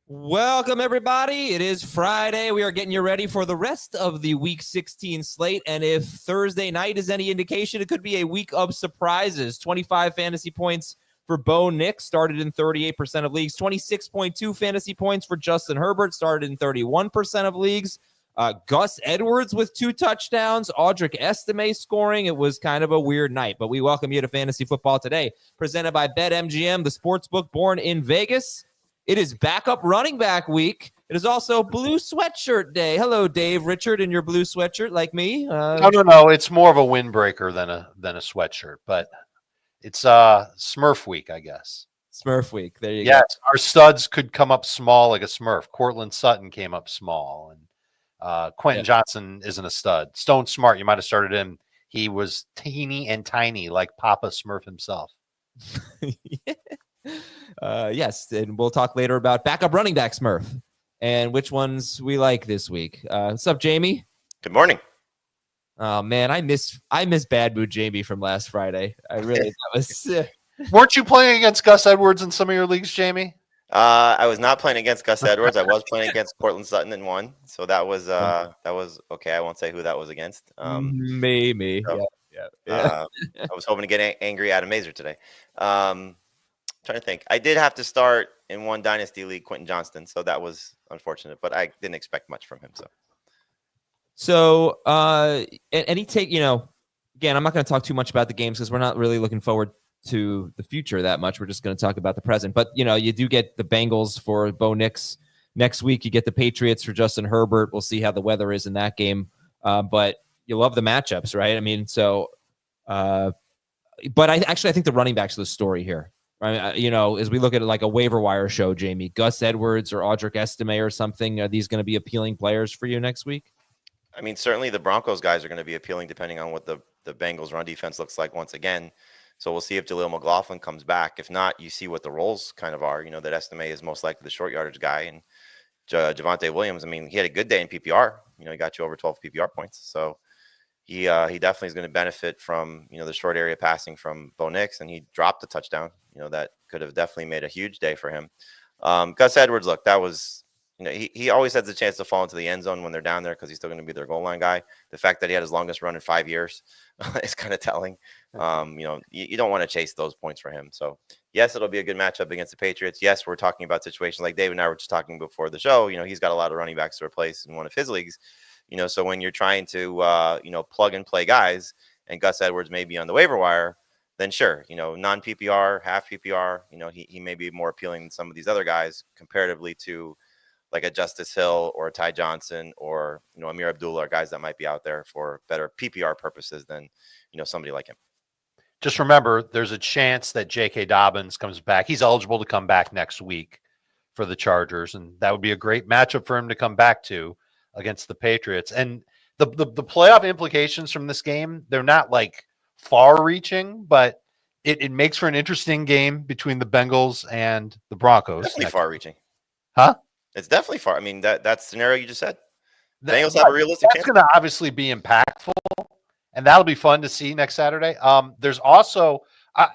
Welcome, everybody. It is Friday. We are getting you ready for the rest of the Week 16 slate. And if Thursday night is any indication, it could be a week of surprises. 25 fantasy points for Bo Nix, started in 38% of leagues. 26.2 fantasy points for Justin Herbert, started in 31% of leagues. Gus Edwards with 2 touchdowns. Audric Estime scoring. It was kind of a weird night, but we welcome you to Fantasy Football Today, presented by BetMGM, the sportsbook born in Vegas. It is backup running back week. It is also blue sweatshirt day. Hello, Dave Richard, in your blue sweatshirt like me. No. It's more of a windbreaker than a sweatshirt, but it's Smurf week, I guess. Smurf week. There you go. Yes, our studs could come up small like a Smurf. Cortland Sutton came up small, and Quentin Johnson isn't a stud. Stone Smart, you might have started him. He was teeny and tiny like Papa Smurf himself. Yes, and we'll talk later about backup running back Smurf and which ones we like this week. What's up, Jamie? Good morning. Oh man, I miss Bad Mood Jamie from last Friday. I really that was. Weren't you playing against Gus Edwards in some of your leagues, Jamie? I was not playing against Gus Edwards. I was playing against Cortland Sutton in one, so that was okay. I won't say who that was against. Maybe. So, yeah. I was hoping to get angry Adam Mazer today. Trying to think. I did have to start in one dynasty league, Quentin Johnston, so that was unfortunate, but I didn't expect much from him. So any take, again, I'm not going to talk too much about the games because we're not really looking forward to the future that much. We're just going to talk about the present. But, you do get the Bengals for Bo Nix next week. You get the Patriots for Justin Herbert. We'll see how the weather is in that game. But you love the matchups, right? I mean, so but I think the running back's the story here. Right? As we look at it like a waiver wire show, Jamie, Gus Edwards or Audric Estime or something, are these going to be appealing players for you next week? I mean, certainly the Broncos guys are going to be appealing depending on what the Bengals run defense looks like once again. So we'll see if Jaleel McLaughlin comes back. If not, you see what the roles kind of are. That Estime is most likely the short yardage guy. And Javonte Williams, I mean, he had a good day in PPR. He got you over 12 PPR points. So he definitely is going to benefit from, the short area passing from Bo Nix. And he dropped a touchdown, that could have definitely made a huge day for him. Gus Edwards, look, that was, he always has the chance to fall into the end zone when they're down there because he's still going to be their goal line guy. The fact that he had his longest run in 5 years is kind of telling. You don't want to chase those points for him. So, yes, it'll be a good matchup against the Patriots. Yes, we're talking about situations like David and I were just talking before the show. He's got a lot of running backs to replace in one of his leagues. So when you're trying to, plug and play guys and Gus Edwards may be on the waiver wire, then sure, non-PPR, half PPR, he may be more appealing than some of these other guys comparatively to like a Justice Hill or a Ty Johnson or, Amir Abdullah, or guys that might be out there for better PPR purposes than, somebody like him. Just remember, there's a chance that J.K. Dobbins comes back. He's eligible to come back next week for the Chargers, and that would be a great matchup for him to come back to against the Patriots. And the playoff implications from this game, they're not like far-reaching, but it makes for an interesting game between the Bengals and the Broncos. Definitely far-reaching. Huh? It's definitely far. I mean, that scenario you just said. The Bengals have a realistic chance. That's going to obviously be impactful, and that'll be fun to see next Saturday. There's also,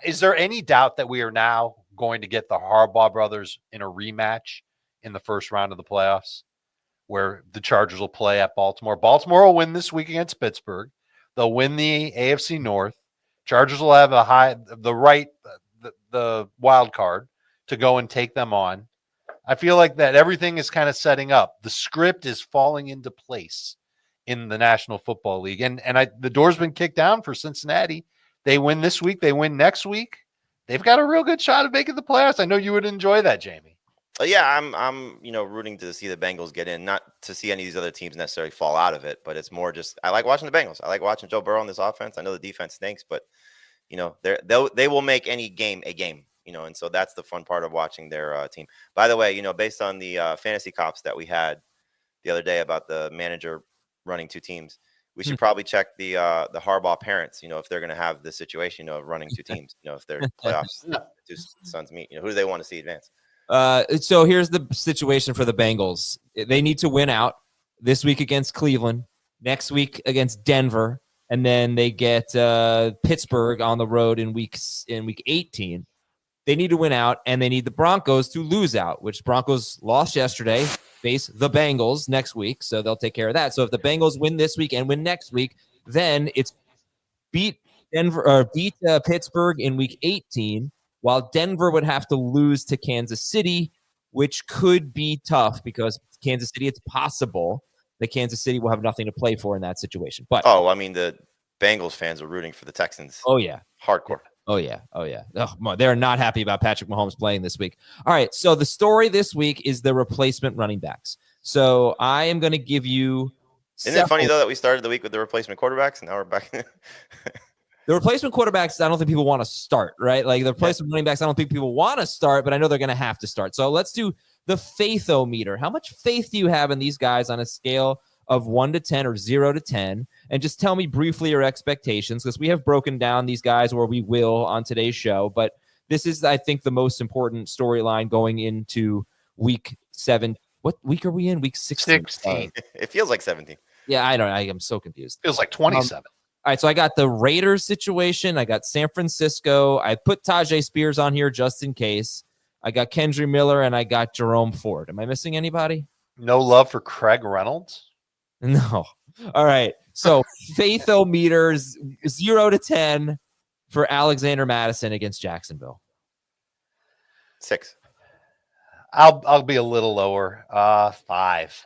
is there any doubt that we are now going to get the Harbaugh brothers in a rematch in the first round of the playoffs, where the Chargers will play at Baltimore? Baltimore will win this week against Pittsburgh. They'll win the AFC North. Chargers will have the wild card to go and take them on. I feel like that everything is kind of setting up. The script is falling into place in the National Football League. And the door's been kicked down for Cincinnati. They win this week. They win next week. They've got a real good shot at making the playoffs. I know you would enjoy that, Jamie. Yeah, I'm rooting to see the Bengals get in, not to see any of these other teams necessarily fall out of it, but it's more just I like watching the Bengals. I like watching Joe Burrow on this offense. I know the defense stinks, but they will make any game a game. And so that's the fun part of watching their team. By the way, based on the fantasy cops that we had the other day about the manager running two teams, we should probably check the Harbaugh parents, if they're going to have this situation, of running two teams, if they're playoffs, two sons meet, who do they want to see advance? So here's the situation for the Bengals. They need to win out this week against Cleveland, next week against Denver, and then they get Pittsburgh on the road in week 18. They need to win out, and they need the Broncos to lose out, which Broncos lost yesterday, face the Bengals next week, so they'll take care of that. So if the Bengals win this week and win next week, then it's beat Pittsburgh in week 18, while Denver would have to lose to Kansas City, which could be tough because Kansas City, it's possible that Kansas City will have nothing to play for in that situation. But I mean, the Bengals fans are rooting for the Texans. Oh, yeah. Hardcore. Oh, yeah. Oh, they're not happy about Patrick Mahomes playing this week. All right, so the story this week is the replacement running backs. So I am going to give you Isn't it funny, though, that we started the week with the replacement quarterbacks, and now we're back? The replacement quarterbacks, I don't think people want to start, right? Like the replacement running backs, I don't think people want to start, but I know they're going to have to start. So let's do the faith-o-meter. How much faith do you have in these guys on a scale of 1 to 10 or 0 to 10? And just tell me briefly your expectations, because we have broken down these guys, or we will on today's show. But this is, I think, the most important storyline going into week 7. What week are we in? Week 16. 16. It feels like 17. Yeah, I don't know. I am so confused. Feels like 27. All right, so I got the Raiders situation. I got San Francisco. I put Tajay Spears on here just in case. I got Kendry Miller, and I got Jerome Ford. Am I missing anybody? No love for Craig Reynolds? No. All right. So faith-o-meters 0 to 10 for Alexander Madison against Jacksonville. 6. I'll be a little lower. 5.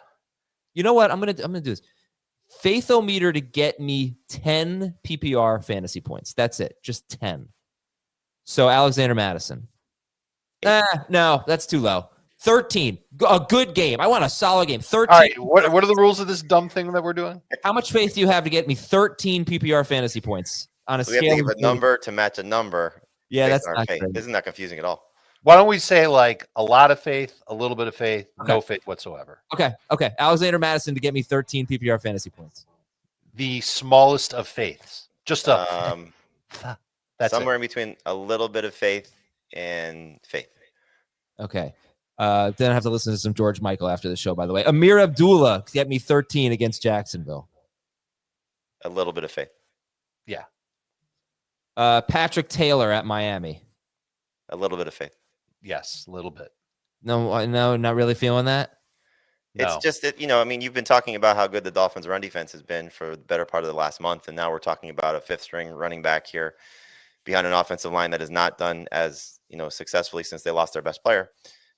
You know what? I'm gonna do this. Faith-o-meter to get me 10 PPR fantasy points. That's it. Just 10. So Alexander Madison. No, that's too low. 13. A good game. I want a solid game. 13. All right. What are the rules of this dumb thing that we're doing? How much faith do you have to get me 13 PPR fantasy points on a We have scale? to give a number to match a number. Yeah, based that's on our not faith. great. Isn't that confusing at all? Why don't we say like a lot of faith, a little bit of faith, Okay. no faith whatsoever? Okay. Alexander Madison to get me 13 PPR fantasy points. The smallest of faiths. Just a that's somewhere it. in between a little bit of faith and faith. Okay. Then I have to listen to some George Michael after the show, by the way. Amir Abdullah to get me 13 against Jacksonville. A little bit of faith. Yeah. Patrick Taylor at Miami. A little bit of faith. Yes, a little bit. No, not really feeling that. No. It's just that, I mean, you've been talking about how good the Dolphins' run defense has been for the better part of the last month, and now we're talking about a fifth-string running back here behind an offensive line that has not done as, successfully since they lost their best player.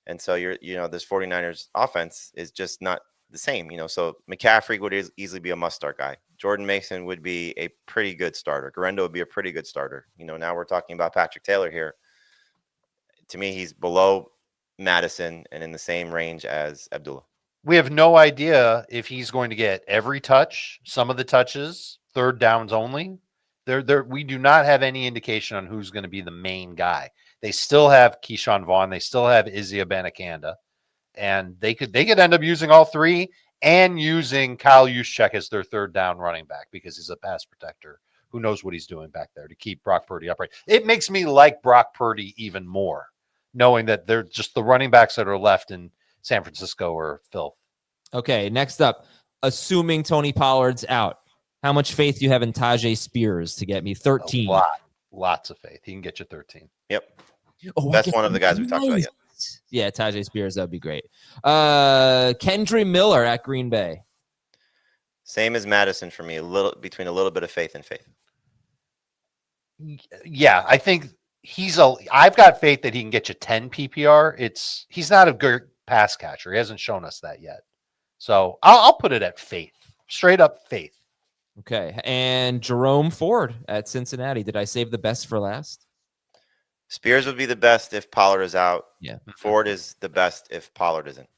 And so this 49ers offense is just not the same, So McCaffrey would easily be a must-start guy. Jordan Mason would be a pretty good starter. Garendo would be a pretty good starter. Now we're talking about Patrick Taylor here. To me, he's below Madison and in the same range as Abdullah. We have no idea if he's going to get every touch, some of the touches, third downs only. We do not have any indication on who's going to be the main guy. They still have Keyshawn Vaughn. They still have Izzy Abanikanda. And they could end up using all three and using Kyle Juszczyk as their third down running back because he's a pass protector. Who knows what he's doing back there to keep Brock Purdy upright. It makes me like Brock Purdy even more, knowing that they're just the running backs that are left in San Francisco are filth. Okay, next up, assuming Tony Pollard's out, how much faith do you have in Tajay Spears to get me 13? Lots of faith. He can get you 13. Yep. Oh, that's one of the guys we talked about yet. Yeah, Tajay Spears, that'd be great. Kendry Miller at Green Bay. Same as Madison for me, between a little bit of faith and faith. Yeah, I think I've got faith that he can get you 10 PPR. He's not a good pass catcher. He hasn't shown us that yet. So I'll put it at faith, straight up faith. Okay. And Jerome Ford at Cincinnati. Did I save the best for last? Spears would be the best if Pollard is out. Yeah. Ford is the best if Pollard isn't.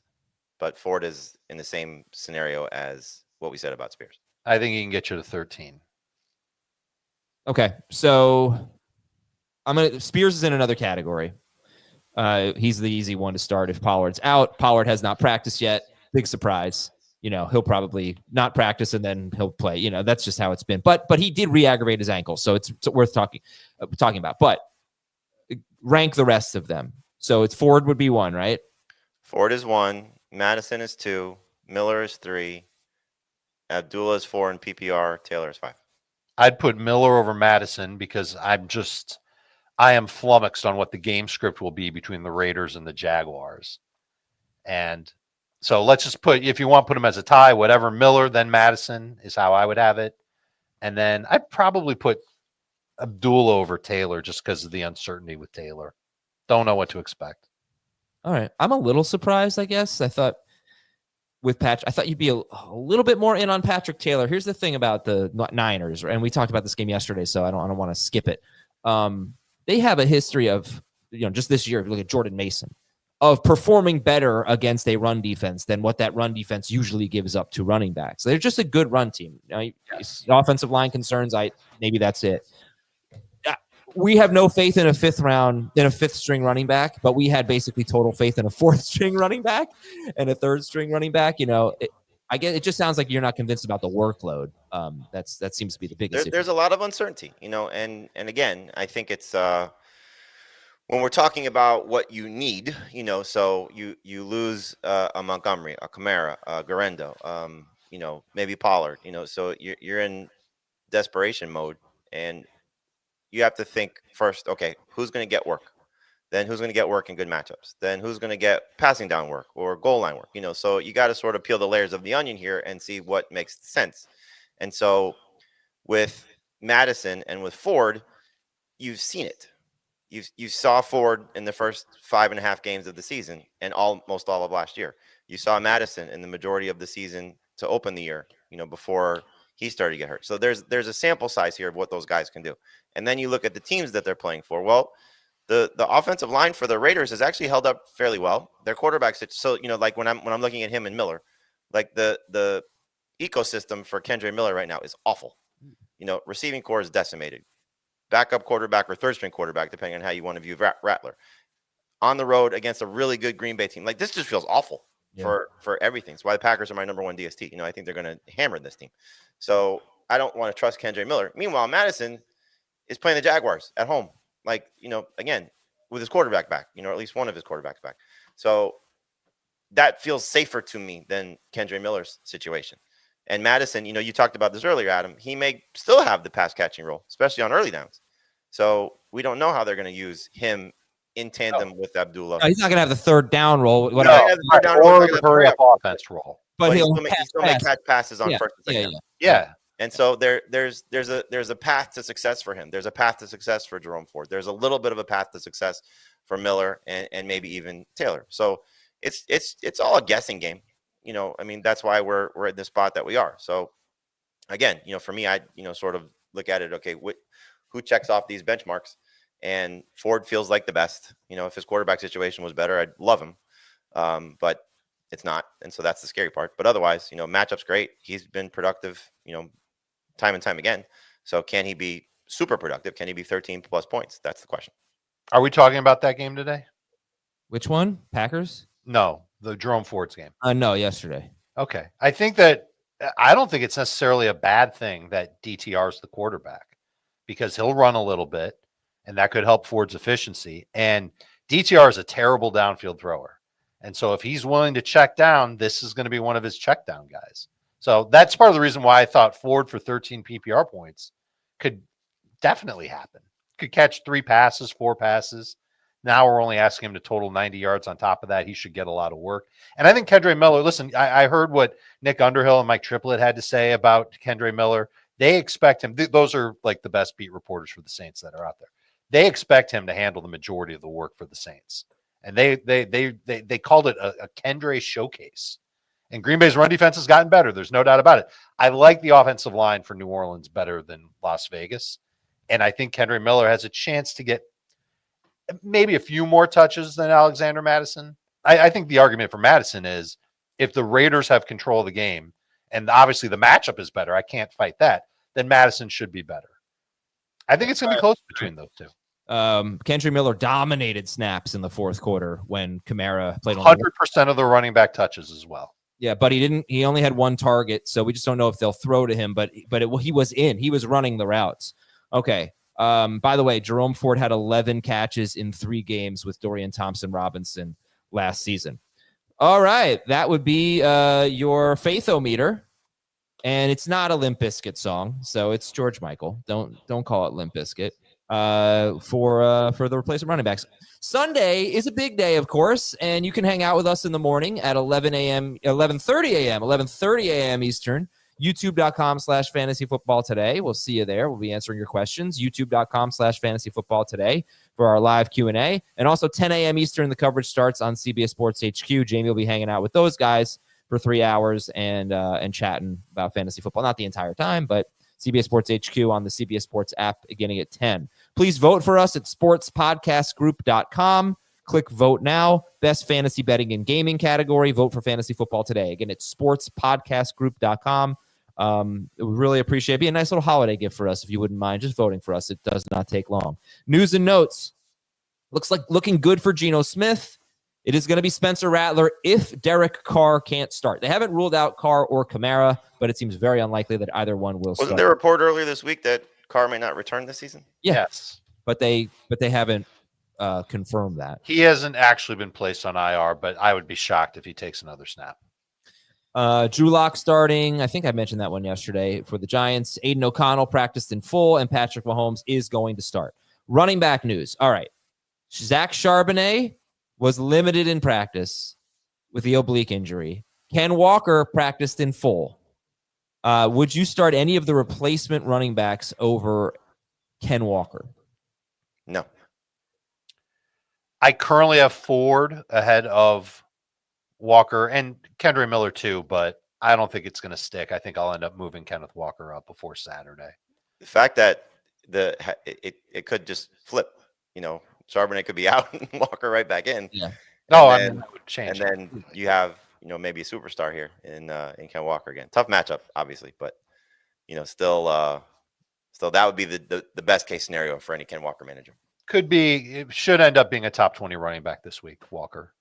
But Ford is in the same scenario as what we said about Spears. I think he can get you to 13. Okay. So Spears is in another category. He's the easy one to start if Pollard's out. Pollard has not practiced yet. Big surprise. He'll probably not practice and then he'll play. That's just how it's been. But he did re-aggravate his ankle, so it's worth talking about. But rank the rest of them. So it's Ford would be 1, right? Ford is 1. Madison is 2. Miller is 3. Abdullah is 4 in PPR. Taylor is 5. I'd put Miller over Madison because I am flummoxed on what the game script will be between the Raiders and the Jaguars. And so let's just if you want to put them as a tie, whatever, Miller, then Madison is how I would have it. And then I'd probably put Abdullah over Taylor just because of the uncertainty with Taylor. Don't know what to expect. All right. I'm a little surprised, I guess. I thought you'd be a little bit more in on Patrick Taylor. Here's the thing about the Niners, and we talked about this game yesterday, so I don't want to skip it. They have a history of, just this year, if you look at Jordan Mason, of performing better against a run defense than what that run defense usually gives up to running backs. So they're just a good run team. Yes. Offensive line concerns, maybe that's it. We have no faith in a fifth string running back, but we had basically total faith in a fourth string running back and a third string running back. I guess it just sounds like you're not convinced about the workload. That seems to be the biggest. There's a lot of uncertainty, and again, I think it's when we're talking about what you need, so you lose a Montgomery, a Kamara, a Garendo, maybe Pollard, so you're in desperation mode, and you have to think first, okay, who's going to get work? Then who's going to get work in good matchups? Then who's going to get passing down work or goal line work? So you got to sort of peel the layers of the onion here and see what makes sense. And so with Madison and with Ford, you've seen it. You saw Ford in the first 5.5 games of the season and almost all of last year. You saw Madison in the majority of the season to open the year, before he started to get hurt. So there's a sample size here of what those guys can do. And then you look at the teams that they're playing for. Well, the offensive line for the Raiders has actually held up fairly well. Their quarterbacks, so like when I'm looking at him and Miller, like the ecosystem for Kendre Miller right now is awful. Receiving core is decimated. Backup quarterback or third string quarterback, depending on how you want to view Rattler. On the road against a really good Green Bay team. Like, this just feels awful for everything. It's why the Packers are my number one DST. I think they're going to hammer this team. So I don't want to trust Kendre Miller. Meanwhile, Madison is playing the Jaguars at home. Like, again, with his quarterback back, or at least one of his quarterbacks back. So that feels safer to me than Kendre Miller's situation. And Madison, you talked about this earlier, Adam. He may still have the pass catching role, especially on early downs. So we don't know how they're going to use him in tandem with Abdullah. No, he's not going to have the third down role. Or the hurry up offense role. But he'll still make catch passes on first and second. Yeah. And so there's a path to success for him. There's a path to success for Jerome Ford. There's a little bit of a path to success for Miller and maybe even Taylor. So it's all a guessing game. That's why we're at the spot that we are. So again, for me, I sort of look at it. Okay, who checks off these benchmarks? And Ford feels like the best. If his quarterback situation was better, I'd love him. But it's not, and so that's the scary part. But otherwise, matchup's great. He's been productive, time and time again. So can he be super productive? Can he be 13 plus points? That's the question. Are we talking about that game today? Which one? Packers? No, the Jerome Ford's game. No, yesterday. Okay. I don't think it's necessarily a bad thing that DTR's the quarterback, because he'll run a little bit and that could help Ford's efficiency. And DTR is a terrible downfield thrower. And so if he's willing to check down, this is going to be one of his check down guys. So that's part of the reason why I thought Ford for 13 PPR points could definitely happen. Could catch 3 passes, 4 passes. Now we're only asking him to total 90 yards on top of that. He should get a lot of work. And I think Kendre Miller, listen, I heard what Nick Underhill and Mike Triplett had to say about Kendre Miller. They expect him. Those are like the best beat reporters for the Saints that are out there. They expect him to handle the majority of the work for the Saints. And they called it a Kendre showcase. And Green Bay's run defense has gotten better. There's no doubt about it. I like the offensive line for New Orleans better than Las Vegas. And I think Kendre Miller has a chance to get maybe a few more touches than Alexander Madison. I think the argument for Madison is if the Raiders have control of the game, and obviously the matchup is better, I can't fight that, then Madison should be better. I think it's going to be close between those two. Kendre Miller dominated snaps in the fourth quarter when Kamara played 100% of the running back touches as well. Yeah, but he only had 1 target, so we just don't know if they'll throw to him, but he was running the routes. Okay. By the way, Jerome Ford had 11 catches in 3 games with Dorian Thompson-Robinson last season. All right, that would be your faithometer. And it's not a Limp Bizkit song, so it's George Michael. Don't call it Limp Bizkit. For the replacement running backs. Sunday is a big day, of course, and you can hang out with us in the morning at 11:30 a.m. Eastern. YouTube.com/fantasyfootball today. We'll see you there. We'll be answering your questions. YouTube.com/fantasyfootball today for our live Q&A. And also 10 a.m. Eastern, the coverage starts on CBS Sports HQ. Jamie will be hanging out with those guys for 3 hours and chatting about fantasy football. Not the entire time, but CBS Sports HQ on the CBS Sports app beginning at 10. Please vote for us at sportspodcastgroup.com. Click vote now. Best fantasy betting and gaming category. Vote for fantasy football today. Again, it's sportspodcastgroup.com. We really appreciate it. Be a nice little holiday gift for us if you wouldn't mind just voting for us. It does not take long. News and notes. Looking good for Geno Smith. It is going to be Spencer Rattler if Derek Carr can't start. They haven't ruled out Carr or Kamara, but it seems very unlikely that either one will start. Wasn't there a report earlier this week that Carr may not return this season? Yes. But they haven't confirmed that. He hasn't actually been placed on IR, but I would be shocked if he takes another snap. Drew Lock starting. I think I mentioned that one yesterday for the Giants. Aiden O'Connell practiced in full, and Patrick Mahomes is going to start. Running back news. All right. Zach Charbonnet was limited in practice with the oblique injury. Ken Walker practiced in full. Would you start any of the replacement running backs over Ken Walker? No. I currently have Ford ahead of Walker and Kendra Miller too, but I don't think it's going to stick. I think I'll end up moving Kenneth Walker up before Saturday. The fact that it could just flip, Charbonnet could be out and Walker right back in. Yeah. That would change. And then you have, maybe a superstar here in Ken Walker again. Tough matchup, obviously, but still that would be the best case scenario for any Ken Walker manager. Could be. It should end up being a top 20 running back this week, Walker.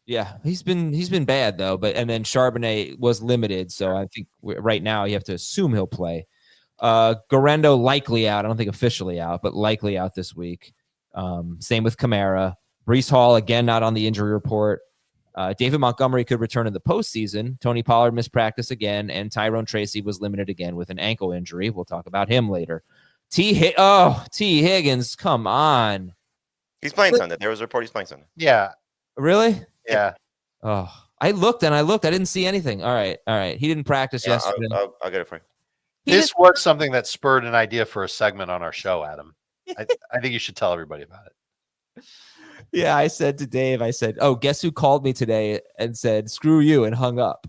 Yeah, he's been bad though, and then Charbonnet was limited, so I think right now you have to assume he'll play. Garendo likely out. I don't think officially out, but likely out this week. Same with Kamara. Breece Hall again not on the injury report. David Montgomery could return in the postseason. Tony Pollard missed practice again, and Tyrone Tracy was limited again with an ankle injury. We'll talk about him later. T. Higgins, come on. He's playing Sunday. There was a report he's playing Sunday. Yeah. Really? Yeah. Oh, I looked. I didn't see anything. All right. He didn't practice yesterday. I'll get it for you. This was something that spurred an idea for a segment on our show, Adam. I think you should tell everybody about it. Yeah, I said to Dave, oh, guess who called me today and said, screw you, and hung up.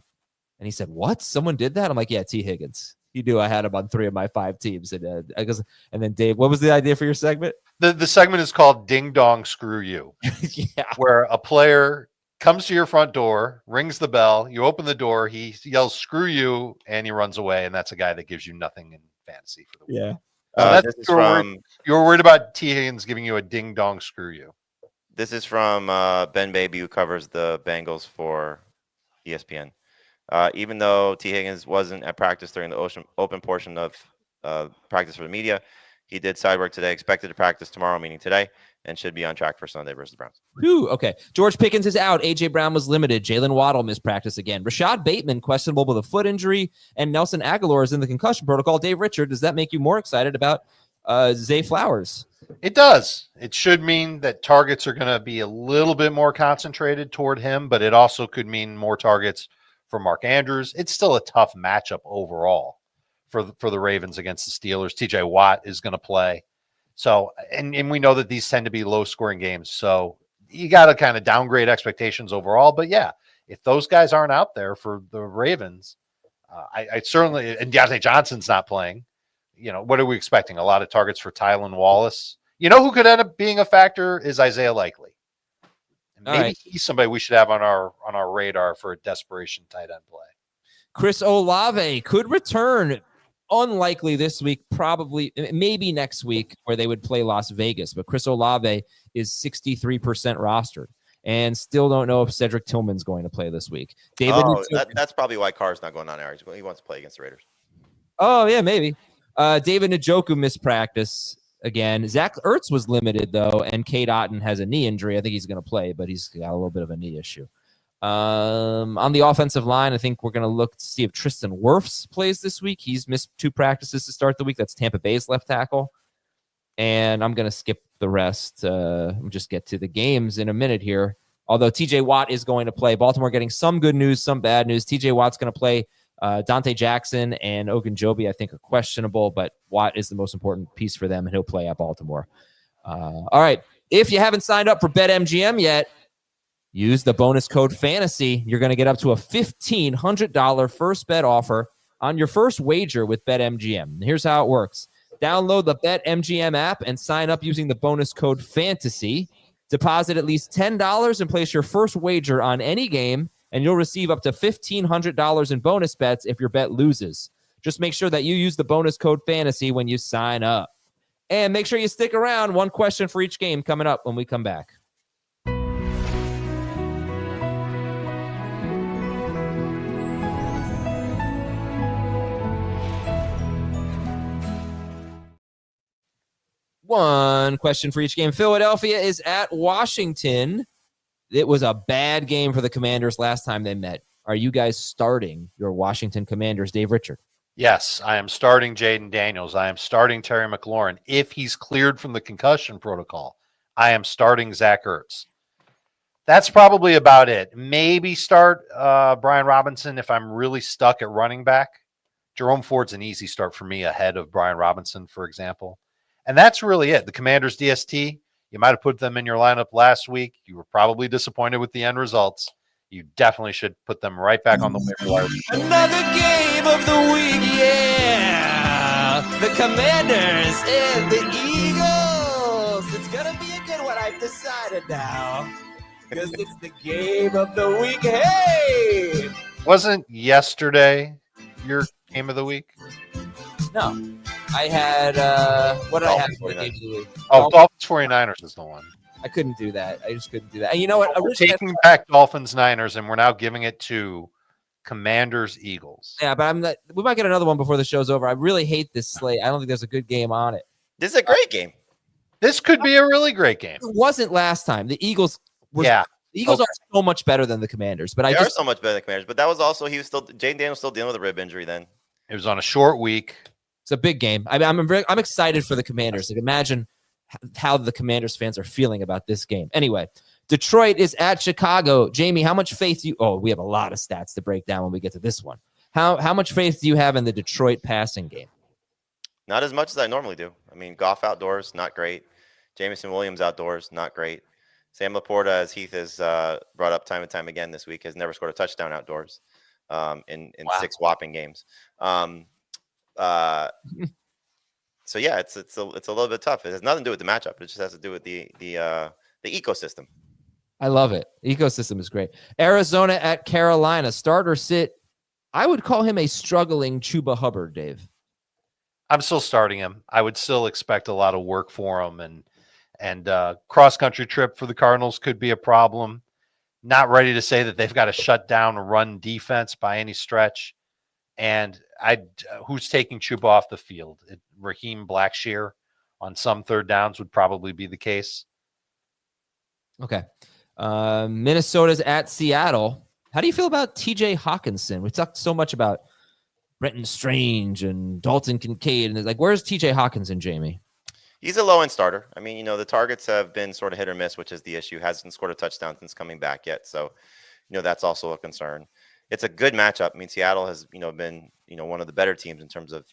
And he said, what? Someone did that? I'm like, yeah, T. Higgins. He knew I had him on 3 of my 5 teams. And then Dave, what was the idea for your segment? The segment is called Ding Dong Screw You. Yeah. Where a player comes to your front door, rings the bell, you open the door, he yells, screw you, and he runs away. And that's a guy that gives you nothing in fantasy for the week. Yeah. You're worried about T. Higgins giving you a ding dong screw you. This is from Ben Baby, who covers the Bengals for ESPN. Even though T. Higgins wasn't at practice during the open portion of practice for the media, he did side work today, expected to practice tomorrow, meaning today, and should be on track for Sunday versus the Browns. Whew, okay. George Pickens is out. A.J. Brown was limited. Jalen Waddle missed practice again. Rashad Bateman questionable with a foot injury, and Nelson Aguilar is in the concussion protocol. Dave Richard, does that make you more excited about Zay Flowers? It does. It should mean that targets are going to be a little bit more concentrated toward him, but it also could mean more targets for Mark Andrews. It's still a tough matchup overall for the Ravens against the Steelers. TJ Watt is going to play. So, and we know that these tend to be low-scoring games. So you got to kind of downgrade expectations overall. But, yeah, if those guys aren't out there for the Ravens, I certainly – and Deontay Johnson's not playing. What are we expecting? A lot of targets for Tylan Wallace. Who could end up being a factor is Isaiah Likely. Maybe he's somebody we should have on our radar for a desperation tight end play. Chris Olave could return. Unlikely this week, probably maybe next week where they would play Las Vegas. But Chris Olave is 63% rostered. And still don't know if Cedric Tillman's going to play this week. That's probably why Carr's not going on air. He wants to play against the Raiders. Oh, yeah, maybe. David Njoku missed practice again. Zach Ertz was limited, though, and Cade Otton has a knee injury. I think he's going to play, but he's got a little bit of a knee issue. On the offensive line, I think we're going to look to see if Tristan Wirfs plays this week. He's missed 2 practices to start the week. That's Tampa Bay's left tackle. And I'm going to skip the rest. We'll just get to the games in a minute here. Although TJ Watt is going to play. Baltimore getting some good news, some bad news. TJ Watt's going to play. Dante Jackson and Ogunjobi, I think, are questionable, but Watt is the most important piece for them, and he'll play at Baltimore. All right. If you haven't signed up for BetMGM yet, use the bonus code FANTASY. You're going to get up to a $1,500 first bet offer on your first wager with BetMGM. Here's how it works. Download the BetMGM app and sign up using the bonus code FANTASY. Deposit at least $10 and place your first wager on any game, and you'll receive up to $1,500 in bonus bets if your bet loses. Just make sure that you use the bonus code FANTASY when you sign up. And make sure you stick around. One question for each game coming up when we come back. One question for each game. Philadelphia is at Washington. It was a bad game for the Commanders last time they met. Are you guys starting your Washington Commanders, Dave Richard? Yes, I am starting Jaden Daniels. I am starting Terry McLaurin. If he's cleared from the concussion protocol, I am starting Zach Ertz. That's probably about it. Maybe start Brian Robinson if I'm really stuck at running back. Jerome Ford's an easy start for me ahead of Brian Robinson, for example. And that's really it. The Commanders DST, you might have put them in your lineup last week. You were probably disappointed with the end results. You definitely should put them right back on the waiver wire. Another game of the week, yeah! The Commanders and the Eagles. It's going to be a good one, I've decided now. Because it's the game of the week. Hey! Wasn't yesterday your game of the week? No. I had, what did I have for the game of the week? Oh, Dolphins 49ers is the one. I couldn't do that. I just couldn't do that. And you know what? We're taking back Dolphins Niners, and we're now giving it to Commanders Eagles. Yeah, but we might get another one before the show's over. I really hate this slate. I don't think there's a good game on it. This is a great game. This could be a really great game. It wasn't last time. The Eagles were, yeah. The Eagles are so much better than the Commanders, but they are so much better than the Commanders. But that was also Jaden Daniels still dealing with a rib injury then. It was on a short week. It's a big game. I'm excited for the Commanders. Like, imagine how the Commanders fans are feeling about this game. Anyway, Detroit is at Chicago. Jamie, how much faith do you? Oh, we have a lot of stats to break down when we get to this one. How much faith do you have in the Detroit passing game? Not as much as I normally do. I mean, Goff outdoors, not great. Jamison Williams outdoors, not great. Sam Laporta, as Heath has brought up time and time again this week, has never scored a touchdown outdoors in 6 whopping games. So yeah, it's a little bit tough. It has nothing to do with the matchup. It just has to do with the ecosystem. I love it. The ecosystem is great. Arizona at Carolina. Start or sit. I would call him a struggling Chuba Hubbard, Dave. I'm still starting him. I would still expect a lot of work for him, and cross-country trip for the Cardinals could be a problem. Not ready to say that they've got to shut down a run defense by any stretch. And who's taking Chuba off the field? Raheem Blackshear on some third downs would probably be the case. Okay. Minnesota's at Seattle. How do you feel about TJ Hawkinson? We talked so much about Brenton Strange and Dalton Kincaid. And where's TJ Hawkinson, Jamie? He's a low-end starter. I mean, the targets have been sort of hit or miss, which is the issue. Hasn't scored a touchdown since coming back yet. So, that's also a concern. It's a good matchup. I mean, Seattle has, been, one of the better teams in terms of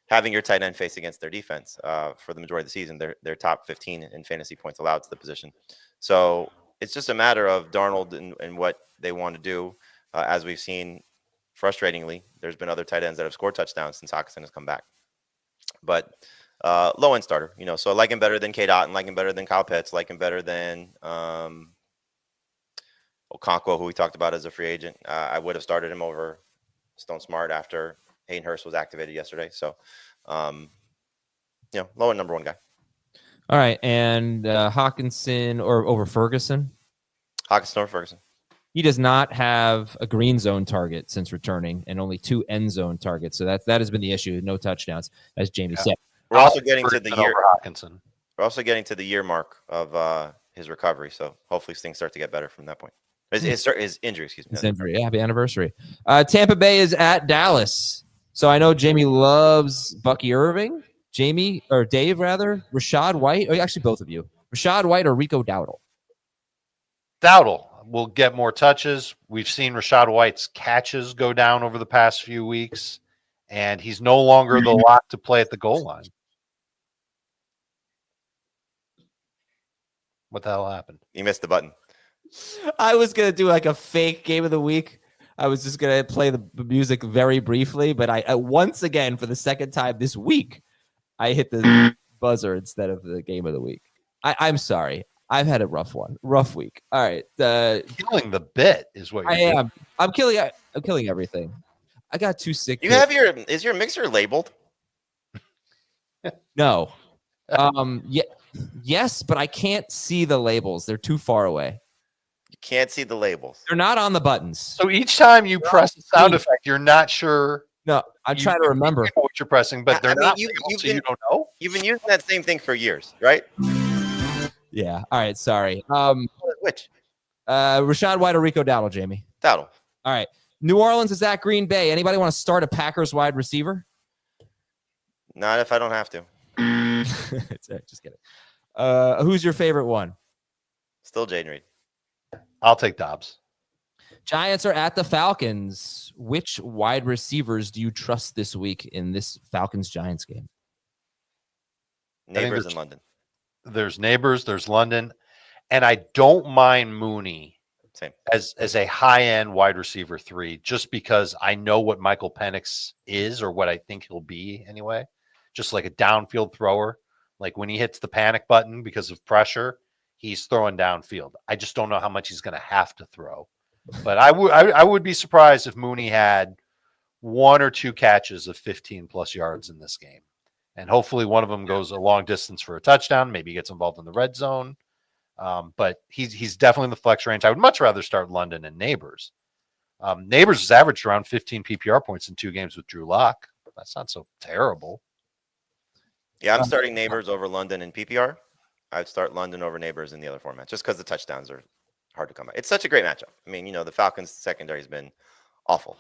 having your tight end face against their defense for the majority of the season. They're top 15 in fantasy points allowed to the position. So it's just a matter of Darnold and what they want to do. As we've seen, frustratingly, there's been other tight ends that have scored touchdowns since Hawkinson has come back. But low-end starter, so I like him better than K-Dot, and like him better than Kyle Pitts, like him better than Okonkwo, who we talked about as a free agent. I would have started him over Stone Smart after Hayden Hurst was activated yesterday. So, low-end number 1 guy. All right, and Hawkinson or over Ferguson? Hawkinson over Ferguson. He does not have a green zone target since returning, and only 2 end zone targets. So that has been the issue. No touchdowns, as Jamie said. We're also getting to the year. Hawkinson. We're also getting to the year mark of his recovery. So hopefully things start to get better from that point. His injury, excuse me. His injury. Yeah, happy anniversary. Tampa Bay is at Dallas. So I know Jamie loves Bucky Irving. Jamie, or Dave, rather. Rashad White. Or actually, both of you. Rashad White or Rico Dowdle? Dowdle will get more touches. We've seen Rashad White's catches go down over the past few weeks, and he's no longer the lock to play at the goal line. What the hell happened? You missed the button. I was going to do like a fake game of the week. I was just going to play the music very briefly, but I once again, for the second time this week, I hit the buzzer instead of the game of the week. I'm sorry. I've had a rough week. All right. Killing the bit is what you're doing. am. I'm killing everything. I got too sick. Is your mixer labeled? No. Yes, but I can't see the labels. They're too far away. You can't see the labels. They're not on the buttons. So each time you press a sound effect, you're not sure. No, I'm trying to remember. You know what you're pressing, but they're not. You don't know. You've been using that same thing for years, right? Yeah. All right. Sorry. Which? Rashad White or Rico Dowdle, Jamie? Dowdle. All right. New Orleans is at Green Bay. Anybody want to start a Packers wide receiver? Not if I don't have to. Just kidding. Who's your favorite one? Still Jaden Reed. I'll take Dobbs. Giants are at the Falcons. Which wide receivers do you trust this week in this Falcons-Giants game? Neighbors in London. There's Neighbors, there's London, and I don't mind Mooney Same. as a high-end wide receiver 3, just because I know what Michael Penix is, or what I think he'll be anyway. Just like a downfield thrower. Like when he hits the panic button because of pressure, he's throwing downfield. I just don't know how much he's going to have to throw. But I would be surprised if Mooney had 1 or 2 catches of 15-plus yards in this game. And hopefully one of them goes a long distance for a touchdown. Maybe he gets involved in the red zone. But he's definitely in the flex range. I would much rather start London and Neighbors. Neighbors has averaged around 15 PPR points in 2 games with Drew Lock. That's not so terrible. Yeah, I'm starting Neighbors over London in PPR. I'd start London over Neighbors in the other format, just because the touchdowns are hard to come by. It's such a great matchup. I mean, the Falcons secondary has been awful.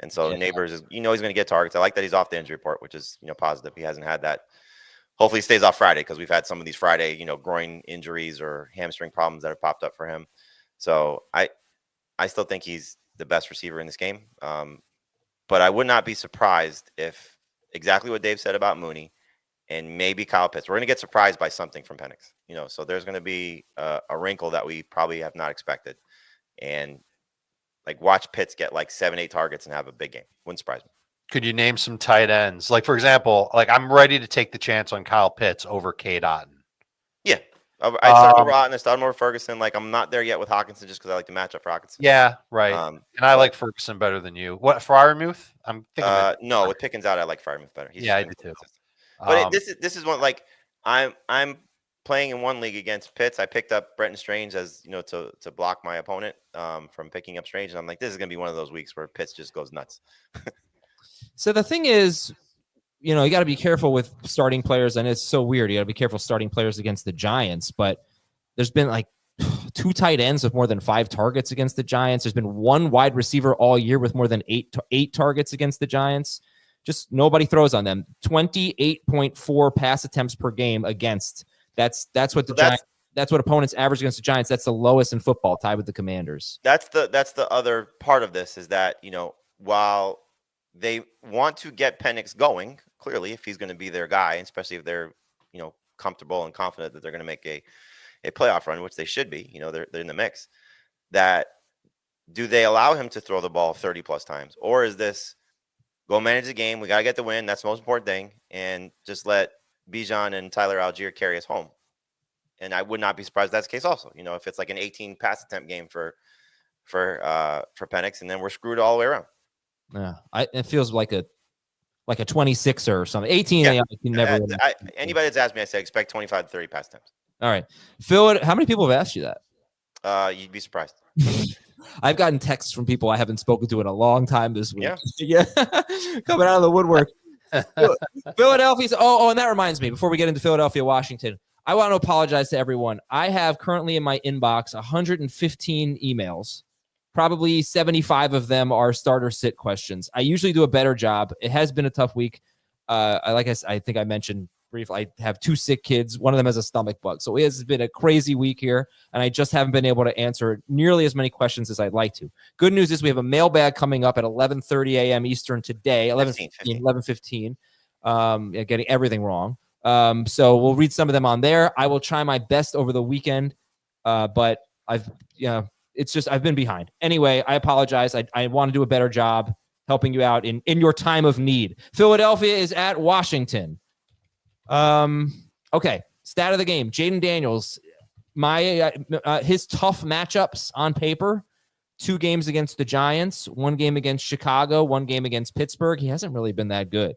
And so Neighbors is, he's going to get targets. I like that he's off the injury report, which is, positive. He hasn't had that. Hopefully he stays off Friday, because we've had some of these Friday, groin injuries or hamstring problems that have popped up for him. So I still think he's the best receiver in this game. But I would not be surprised if exactly what Dave said about Mooney and maybe Kyle Pitts, we're going to get surprised by something from Penix. So there's going to be a wrinkle that we probably have not expected. And watch Pitts get 7-8 targets and have a big game. Wouldn't surprise me. Could you name some tight ends? For example, I'm ready to take the chance on Kyle Pitts over Cade Otton. Yeah. I started over Otton. I started over Ferguson. I'm not there yet with Hawkinson just because I like the matchup for Hawkinson. Yeah, right. And I like Ferguson better than you. What, Freiermuth? I'm thinking. No, with Pickens out, I like Freiermuth better. Yeah, I do too. But this is one I'm playing in one league against Pitts. I picked up Brenton Strange as to block my opponent from picking up Strange, and I'm like, this is gonna be one of those weeks where Pitts just goes nuts. So the thing is, you got to be careful with starting players, and it's so weird. You got to be careful starting players against the Giants, but there's been 2 tight ends with more than 5 targets against the Giants. There's been 1 wide receiver all year with more than 8 targets against the Giants. Just nobody throws on them. 28.4 pass attempts per game against. That's what that's what opponents average against the Giants. That's the lowest in football, tied with the Commanders. That's the other part of this is that while they want to get Penix going, clearly if he's going to be their guy, especially if they're comfortable and confident that they're going to make a playoff run, which they should be. They're in the mix. That do they allow him to throw the ball 30 plus times, or is this go manage the game? We got to get the win. That's the most important thing. And just let Bijan and Tyler Algier carry us home. And I would not be surprised if that's the case also. If it's an 18 pass attempt game for Penix, and then we're screwed all the way around. Yeah, it feels like a 26er or something. 18, yeah. Anybody that's asked me, I say expect 25 to 30 pass attempts. All right. Phil, how many people have asked you that? You'd be surprised. I've gotten texts from people I haven't spoken to in a long time this week. Yeah. Coming out of the woodwork. Philadelphia. Oh, and that reminds me, before we get into Philadelphia, Washington, I want to apologize to everyone. I have currently in my inbox 115 emails. Probably 75 of them are starter sit questions. I usually do a better job. It has been a tough week. I think I mentioned briefly, I have 2 sick kids. One of them has a stomach bug. So it has been a crazy week here, and I just haven't been able to answer nearly as many questions as I'd like to. Good news is we have a mailbag coming up at 11:30 a.m. Eastern today, 11:15. Getting everything wrong. So we'll read some of them on there. I will try my best over the weekend, but I've been behind. Anyway, I apologize. I want to do a better job helping you out in your time of need. Philadelphia is at Washington. Okay, stat of the game. Jaden Daniels, his tough matchups on paper: 2 games against the Giants, 1 game against Chicago, 1 game against Pittsburgh. He hasn't really been that good.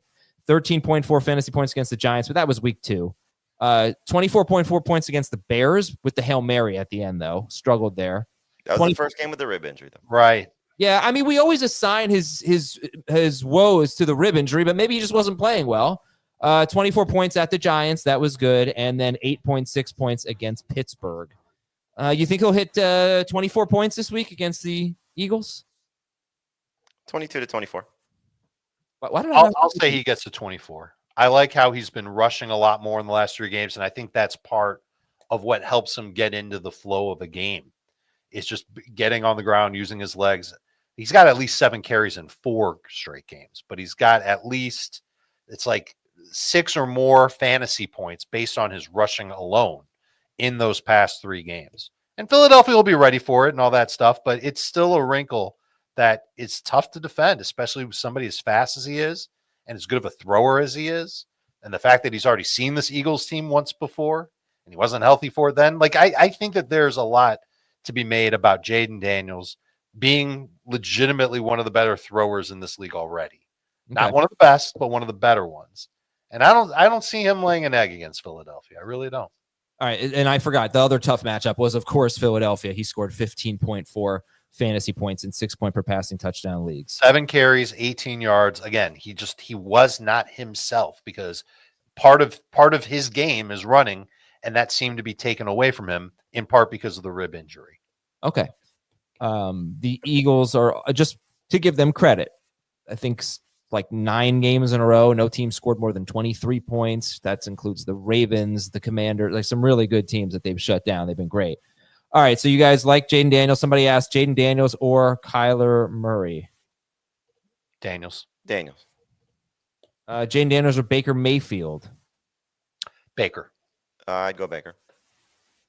13.4 fantasy points against the Giants, but that was week 2. 24.4 points against the Bears with the Hail Mary at the end, though. Struggled there. That was the first game with the rib injury, though. Right. Yeah, I mean, we always assign his woes to the rib injury, but maybe he just wasn't playing well. 24 points at the Giants. That was good. And then 8.6 points against Pittsburgh. You think he'll hit 24 points this week against the Eagles? 22 to 24. I'll say he gets to 24. I like how he's been rushing a lot more in the last 3 games, and I think that's part of what helps him get into the flow of a game. It's just getting on the ground, using his legs. He's got at least 7 carries in 4 straight games, but he's got at least, it's like 6 or more fantasy points based on his rushing alone in those past 3 games. And Philadelphia will be ready for it and all that stuff, but it's still a wrinkle that it's tough to defend, especially with somebody as fast as he is and as good of a thrower as he is. And the fact that he's already seen this Eagles team once before and he wasn't healthy for it then. Like, I think that there's a lot to be made about Jaden Daniels being legitimately one of the better throwers in this league already. Okay. Not one of the best, but one of the better ones. And I don't see him laying an egg against Philadelphia. I really don't. All right. And I forgot the other tough matchup was, of course, Philadelphia. He scored 15.4 fantasy points in 6-point per passing touchdown leagues. 7 carries, 18 yards. Again, he was not himself because part of his game is running, and that seemed to be taken away from him in part because of the rib injury. Okay. The Eagles are, just to give them credit, I think like 9 games in a row, no team scored more than 23 points. That includes the Ravens, the Commanders, like some really good teams that they've shut down. They've been great. All right, so you guys like Jaden Daniels. Somebody asked Jaden Daniels or Kyler Murray. Daniels. Jaden Daniels or Baker Mayfield. Baker. I'd go Baker.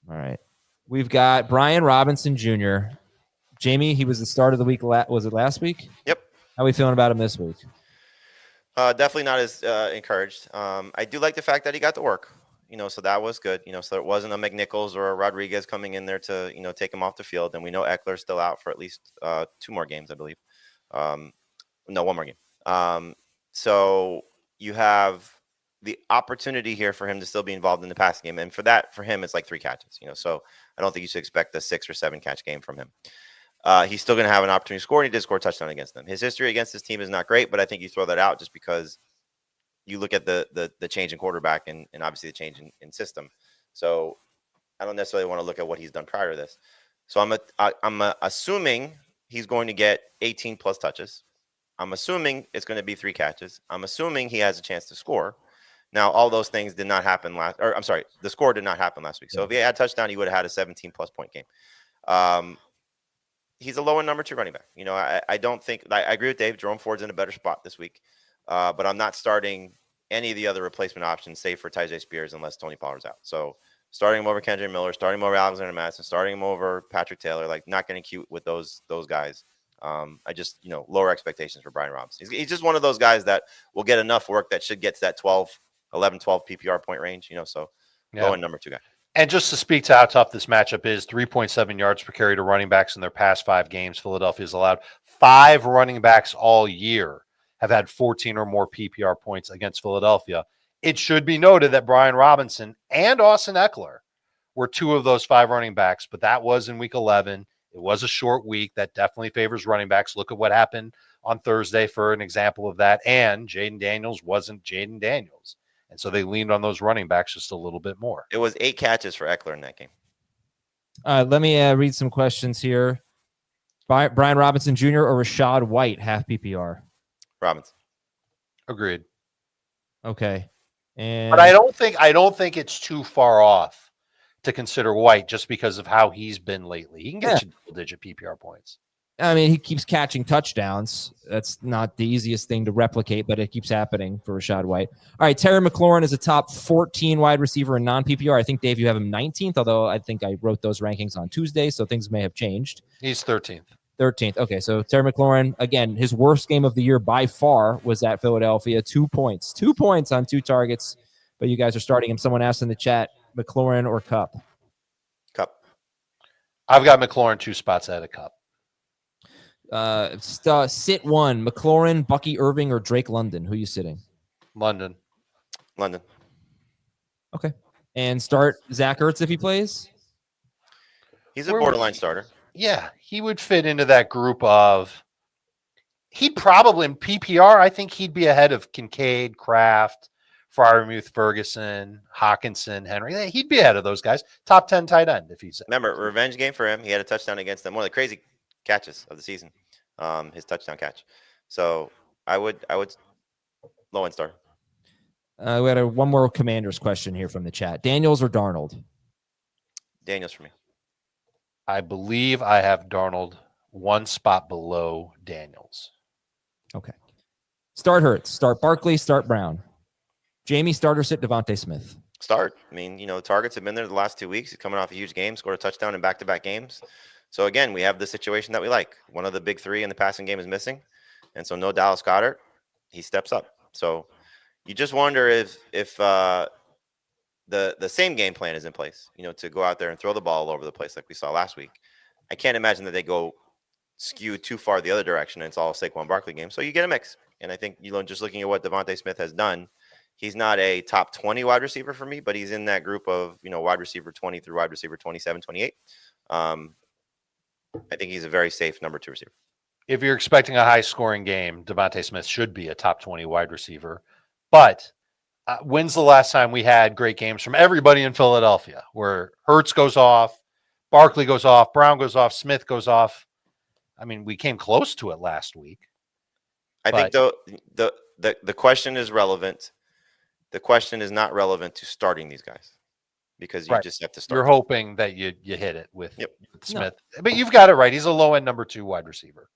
All right. We've got Brian Robinson Jr. Jamie, he was the start of the week. Was it last week? Yep. How are we feeling about him this week? Definitely not as encouraged. I do like the fact that he got to work. So that was good. So it wasn't a McNichols or a Rodriguez coming in there to, take him off the field. And we know Eckler's still out for at least 2 more games, I believe. No, 1 more game. So you have the opportunity here for him to still be involved in the passing game. And for him, it's like 3 catches, so I don't think you should expect a 6 or 7 catch game from him. He's still going to have an opportunity to score, and he did score a touchdown against them. His history against this team is not great, but I think you throw that out just because you look at the change in quarterback and obviously the change in system. So I don't necessarily want to look at what he's done prior to this. So I'm assuming he's going to get 18 plus touches. I'm assuming it's going to be 3 catches. I'm assuming he has a chance to score. Now, all those things did not happen the score did not happen last week. So if he had a touchdown, he would have had a 17 plus point game. He's a lower number 2 running back. I don't think I agree with Dave. Jerome Ford's in a better spot this week. But I'm not starting any of the other replacement options, save for Tyjae Spears, unless Tony Pollard's out. So starting him over Kendrick Miller, starting him over Alexander Madison, starting him over Patrick Taylor, like not getting cute with those guys. I just, lower expectations for Brian Robinson. He's just one of those guys that will get enough work that should get to that 11, 12 PPR point range, so low end number 2 guy. And just to speak to how tough this matchup is, 3.7 yards per carry to running backs in their past 5 games. Philadelphia's allowed 5 running backs all year have had 14 or more PPR points against Philadelphia. It should be noted that Brian Robinson and Austin Eckler were 2 of those 5 running backs, but that was in week 11. It was a short week. That definitely favors running backs. Look at what happened on Thursday for an example of that. And Jaden Daniels wasn't Jaden Daniels. And so they leaned on those running backs just a little bit more. It was 8 catches for Eckler in that game. Let me read some questions here. Brian Robinson Jr. or Rashad White, half PPR? Robinson. Agreed. Okay. And But I don't think it's too far off to consider White just because of how he's been lately. He can get you double-digit PPR points. I mean, he keeps catching touchdowns. That's not the easiest thing to replicate, but it keeps happening for Rashad White. All right, Terry McLaurin is a top 14 wide receiver in non-PPR. I think, Dave, you have him 19th, although I think I wrote those rankings on Tuesday, so things may have changed. He's 13th. 13th. Okay, so Terry McLaurin, again, his worst game of the year by far was at Philadelphia. 2 points. 2 points on 2 targets, but you guys are starting him. Someone asked in the chat, McLaurin or Kupp? Cup. I've got McLaurin 2 spots ahead of Kupp. Sit 1, McLaurin, Bucky Irving, or Drake London. Who are you sitting? London. Okay. And start Zach Ertz if he plays? He's a borderline starter. Yeah, he would fit into that group of. He'd probably in PPR. I think he'd be ahead of Kincaid, Kraft, Freiermuth, Ferguson, Hawkinson, Henry. He'd be ahead of those guys. Top 10 tight end if he's. Remember, revenge game for him. He had a touchdown against them. One of the crazy catches of the season. His touchdown catch. So I would low end start. We had one more Commanders question here from the chat. Daniels or Darnold? Daniels for me. I believe I have Darnold 1 spot below Daniels. Okay. Start Hurts. Start Barkley. Start Brown. Jamie, start or sit Devontae Smith? Start. I mean, the targets have been there the last 2 weeks. He's coming off a huge game, scored a touchdown in back-to-back games. So, again, we have the situation that we like. One of the big 3 in the passing game is missing. And so no Dallas Goedert. He steps up. So you just wonder if the same game plan is in place, to go out there and throw the ball all over the place like we saw last week. I can't imagine that they go skew too far the other direction and it's all a Saquon Barkley game. So you get a mix. And I think, just looking at what Devontae Smith has done, he's not a top 20 wide receiver for me, but he's in that group of, wide receiver 20 through wide receiver 27, 28. I think he's a very safe number 2 receiver. If you're expecting a high-scoring game, Devontae Smith should be a top 20 wide receiver. But when's the last time we had great games from everybody in Philadelphia where Hurts goes off, Barkley goes off, Brown goes off, Smith goes off? I mean, we came close to it last week. I think the question is relevant. The question is not relevant to starting these guys because you just have to start. You're hoping that you hit it with Smith. No. But you've got it right. He's a low-end number 2 wide receiver.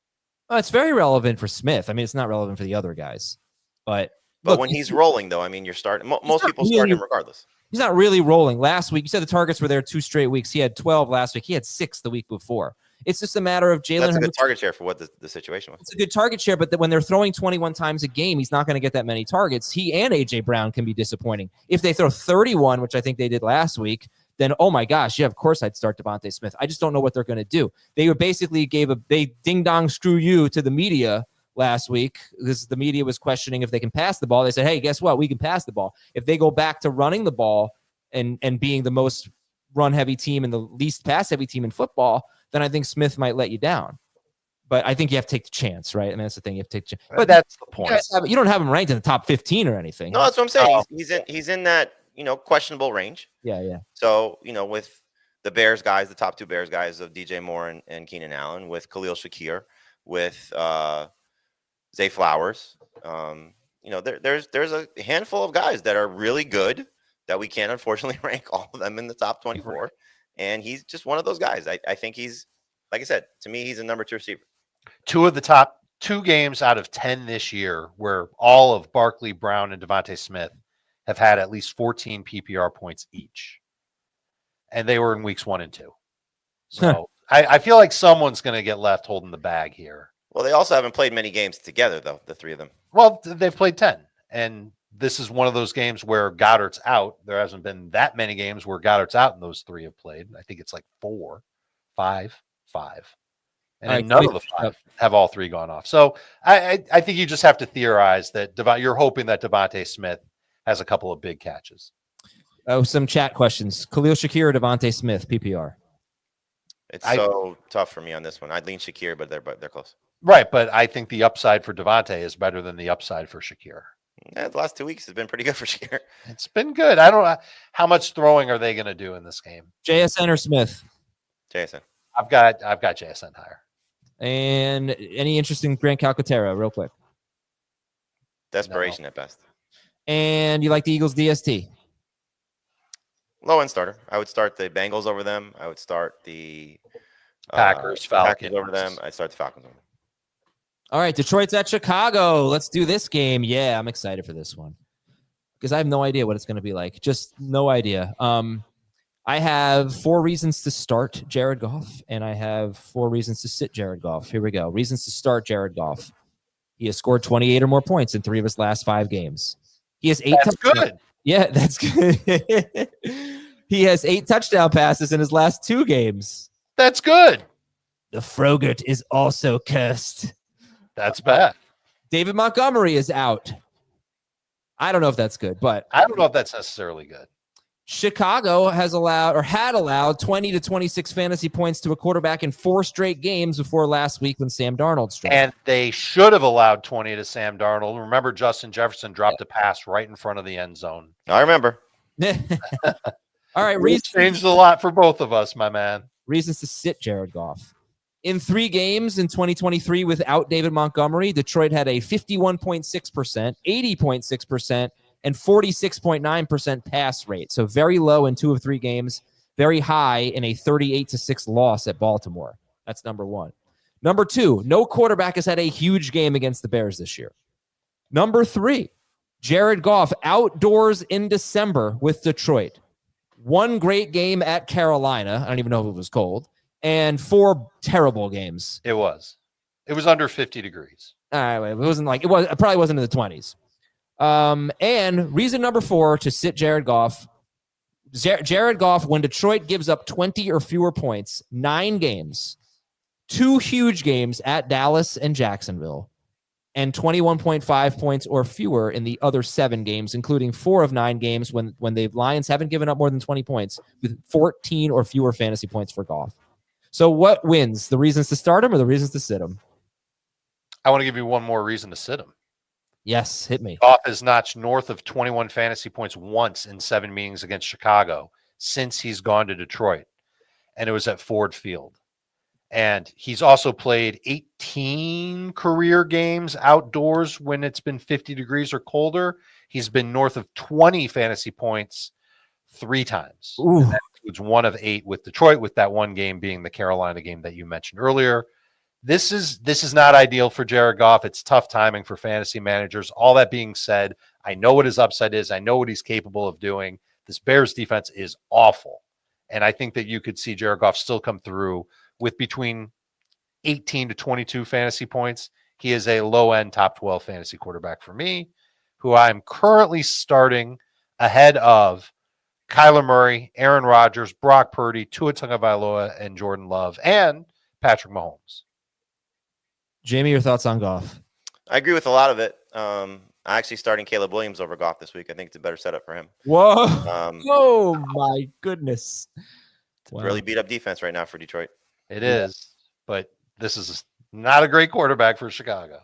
It's very relevant for Smith. I mean, it's not relevant for the other guys. But look, when he's rolling, though, I mean, you're starting. Most people start him regardless. He's not really rolling. Last week, you said the targets were there 2 straight weeks. He had 12 last week. He had 6 the week before. It's just a matter of Jalen. That's a good target share for what the situation was. It's a good target share, but when they're throwing 21 times a game, he's not going to get that many targets. He and A.J. Brown can be disappointing. If they throw 31, which I think they did last week, then, oh my gosh, yeah, of course I'd start Devontae Smith. I just don't know what they're going to do. They basically they ding-dong screw you to the media last week because the media was questioning if they can pass the ball. They said, hey, guess what? We can pass the ball. If they go back to running the ball and being the most run-heavy team and the least pass-heavy team in football, then I think Smith might let you down. But I think you have to take the chance, right? I mean, that's the thing. You have to take the chance. But that's the point. You don't have him ranked in the top 15 or anything. No, that's what I'm saying. He's in that, questionable range. Yeah. So, with the Bears guys, the top 2 Bears guys of DJ Moore and Keenan Allen, with Khalil Shakir, with Zay Flowers, there's a handful of guys that are really good that we can't unfortunately rank all of them in the top 24. And he's just one of those guys. I think he's, like I said, to me, he's a number 2 receiver. 2 of the top 2 games out of 10 this year where all of Barkley, Brown, and Devontae Smith have had at least 14 PPR points each. And they were in weeks 1 and 2. So I feel like someone's going to get left holding the bag here. Well, they also haven't played many games together, though, the 3 of them. Well, they've played 10. And this is one of those games where Goddard's out. There hasn't been that many games where Goddard's out and those 3 have played. I think it's like 4, 5. And none of the 5 have all 3 gone off. So I think you just have to theorize that you're hoping that Devontae Smith has a couple of big catches. Oh, some chat questions. Khalil Shakir or Devontae Smith, PPR? It's so tough for me on this one. I'd lean Shakir, but they're close. Right, but I think the upside for Devontae is better than the upside for Shakir. Yeah, the last 2 weeks has been pretty good for Shakir. It's been good. I don't know how much throwing are they going to do in this game. JSN or Smith? Jason. I've got JSN higher. And any interest in Grant Calcaterra, real quick? Desperation at best. And you like the Eagles DST? Low end starter. I would start the Bengals over them. I would start the Falcons over them. I'd start the Falcons over them. All right, Detroit's at Chicago. Let's do this game. Yeah, I'm excited for this one because I have no idea what it's going to be like. Just no idea. I have 4 reasons to start Jared Goff, and I have 4 reasons to sit Jared Goff. Here we go. Reasons to start Jared Goff. He has scored 28 or more points in 3 of his last 5 games. He has 8 That's good. Yeah, that's good. He has 8 touchdown passes in his last 2 games. That's good. The Frogurt is also cursed. That's bad. David Montgomery is out. I don't know if that's good, but I don't know if that's necessarily good. Chicago had allowed 20 to 26 fantasy points to a quarterback in 4 straight games before last week when Sam Darnold struck. And they should have allowed 20 to Sam Darnold. Remember, Justin Jefferson dropped a pass right in front of the end zone. I remember. All right, It changed a lot for both of us, my man. Reasons to sit Jared Goff. In 3 games in 2023 without David Montgomery, Detroit had a 51.6%, 80.6%, and 46.9% pass rate. So very low in 2 of 3 games, very high in a 38-6 loss at Baltimore. That's number 1. Number 2, no quarterback has had a huge game against the Bears this year. Number 3, Jared Goff outdoors in December with Detroit. 1 great game at Carolina. I don't even know if it was cold. And 4 terrible games. It was under 50 degrees. All right, it probably wasn't in the 20s. And reason number 4 to sit Jared Goff. Jared Goff, when Detroit gives up 20 or fewer points, 9 games, 2 huge games at Dallas and Jacksonville, and 21.5 points or fewer in the other 7 games, including 4 of 9 games when the Lions haven't given up more than 20 points with 14 or fewer fantasy points for Goff. So what wins? The reasons to start him or the reasons to sit him? I want to give you one more reason to sit him. Yes, hit me. Goff has notched north of 21 fantasy points once in 7 meetings against Chicago since he's gone to Detroit, and it was at Ford Field. And he's also played 18 career games outdoors when it's been 50 degrees or colder. He's been north of 20 fantasy points 3 times. Ooh. That includes 1 of 8 with Detroit, with that 1 game being the Carolina game that you mentioned earlier. This is not ideal for Jared Goff. It's tough timing for fantasy managers. All that being said, I know what his upside is. I know what he's capable of doing. This Bears defense is awful. And I think that you could see Jared Goff still come through with between 18 to 22 fantasy points. He is a low-end top 12 fantasy quarterback for me, who I'm currently starting ahead of Kyler Murray, Aaron Rodgers, Brock Purdy, Tua Tagovailoa, and Jordan Love, and Patrick Mahomes. Jamie, your thoughts on Goff? I agree with a lot of it. I'm actually starting Caleb Williams over Goff this week. I think it's a better setup for him. Whoa. Oh, my goodness. Wow. Really beat up defense right now for Detroit. It is, but this is not a great quarterback for Chicago.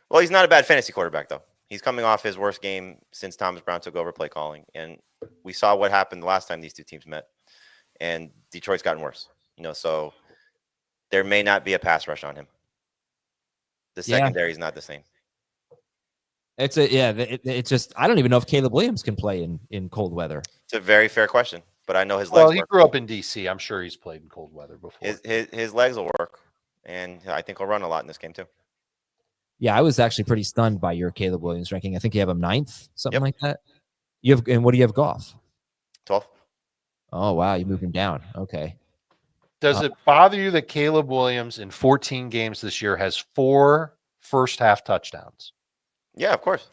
Well, he's not a bad fantasy quarterback, though. He's coming off his worst game since Thomas Brown took over play calling. And we saw what happened the last time these 2 teams met. And Detroit's gotten worse. So there may not be a pass rush on him. The secondary is not the same. It's just, I don't even know if Caleb Williams can play in cold weather. It's a very fair question, but I know his legs. Well, he grew up in DC. I'm sure he's played in cold weather before. His legs will work, and I think he'll run a lot in this game too. Yeah, I was actually pretty stunned by your Caleb Williams ranking. I think you have him 9th, something like that. And what do you have Goff? 12th. Oh wow, you moved him down. Okay. Does it bother you that Caleb Williams in 14 games this year has 4 first-half touchdowns? Yeah, of course.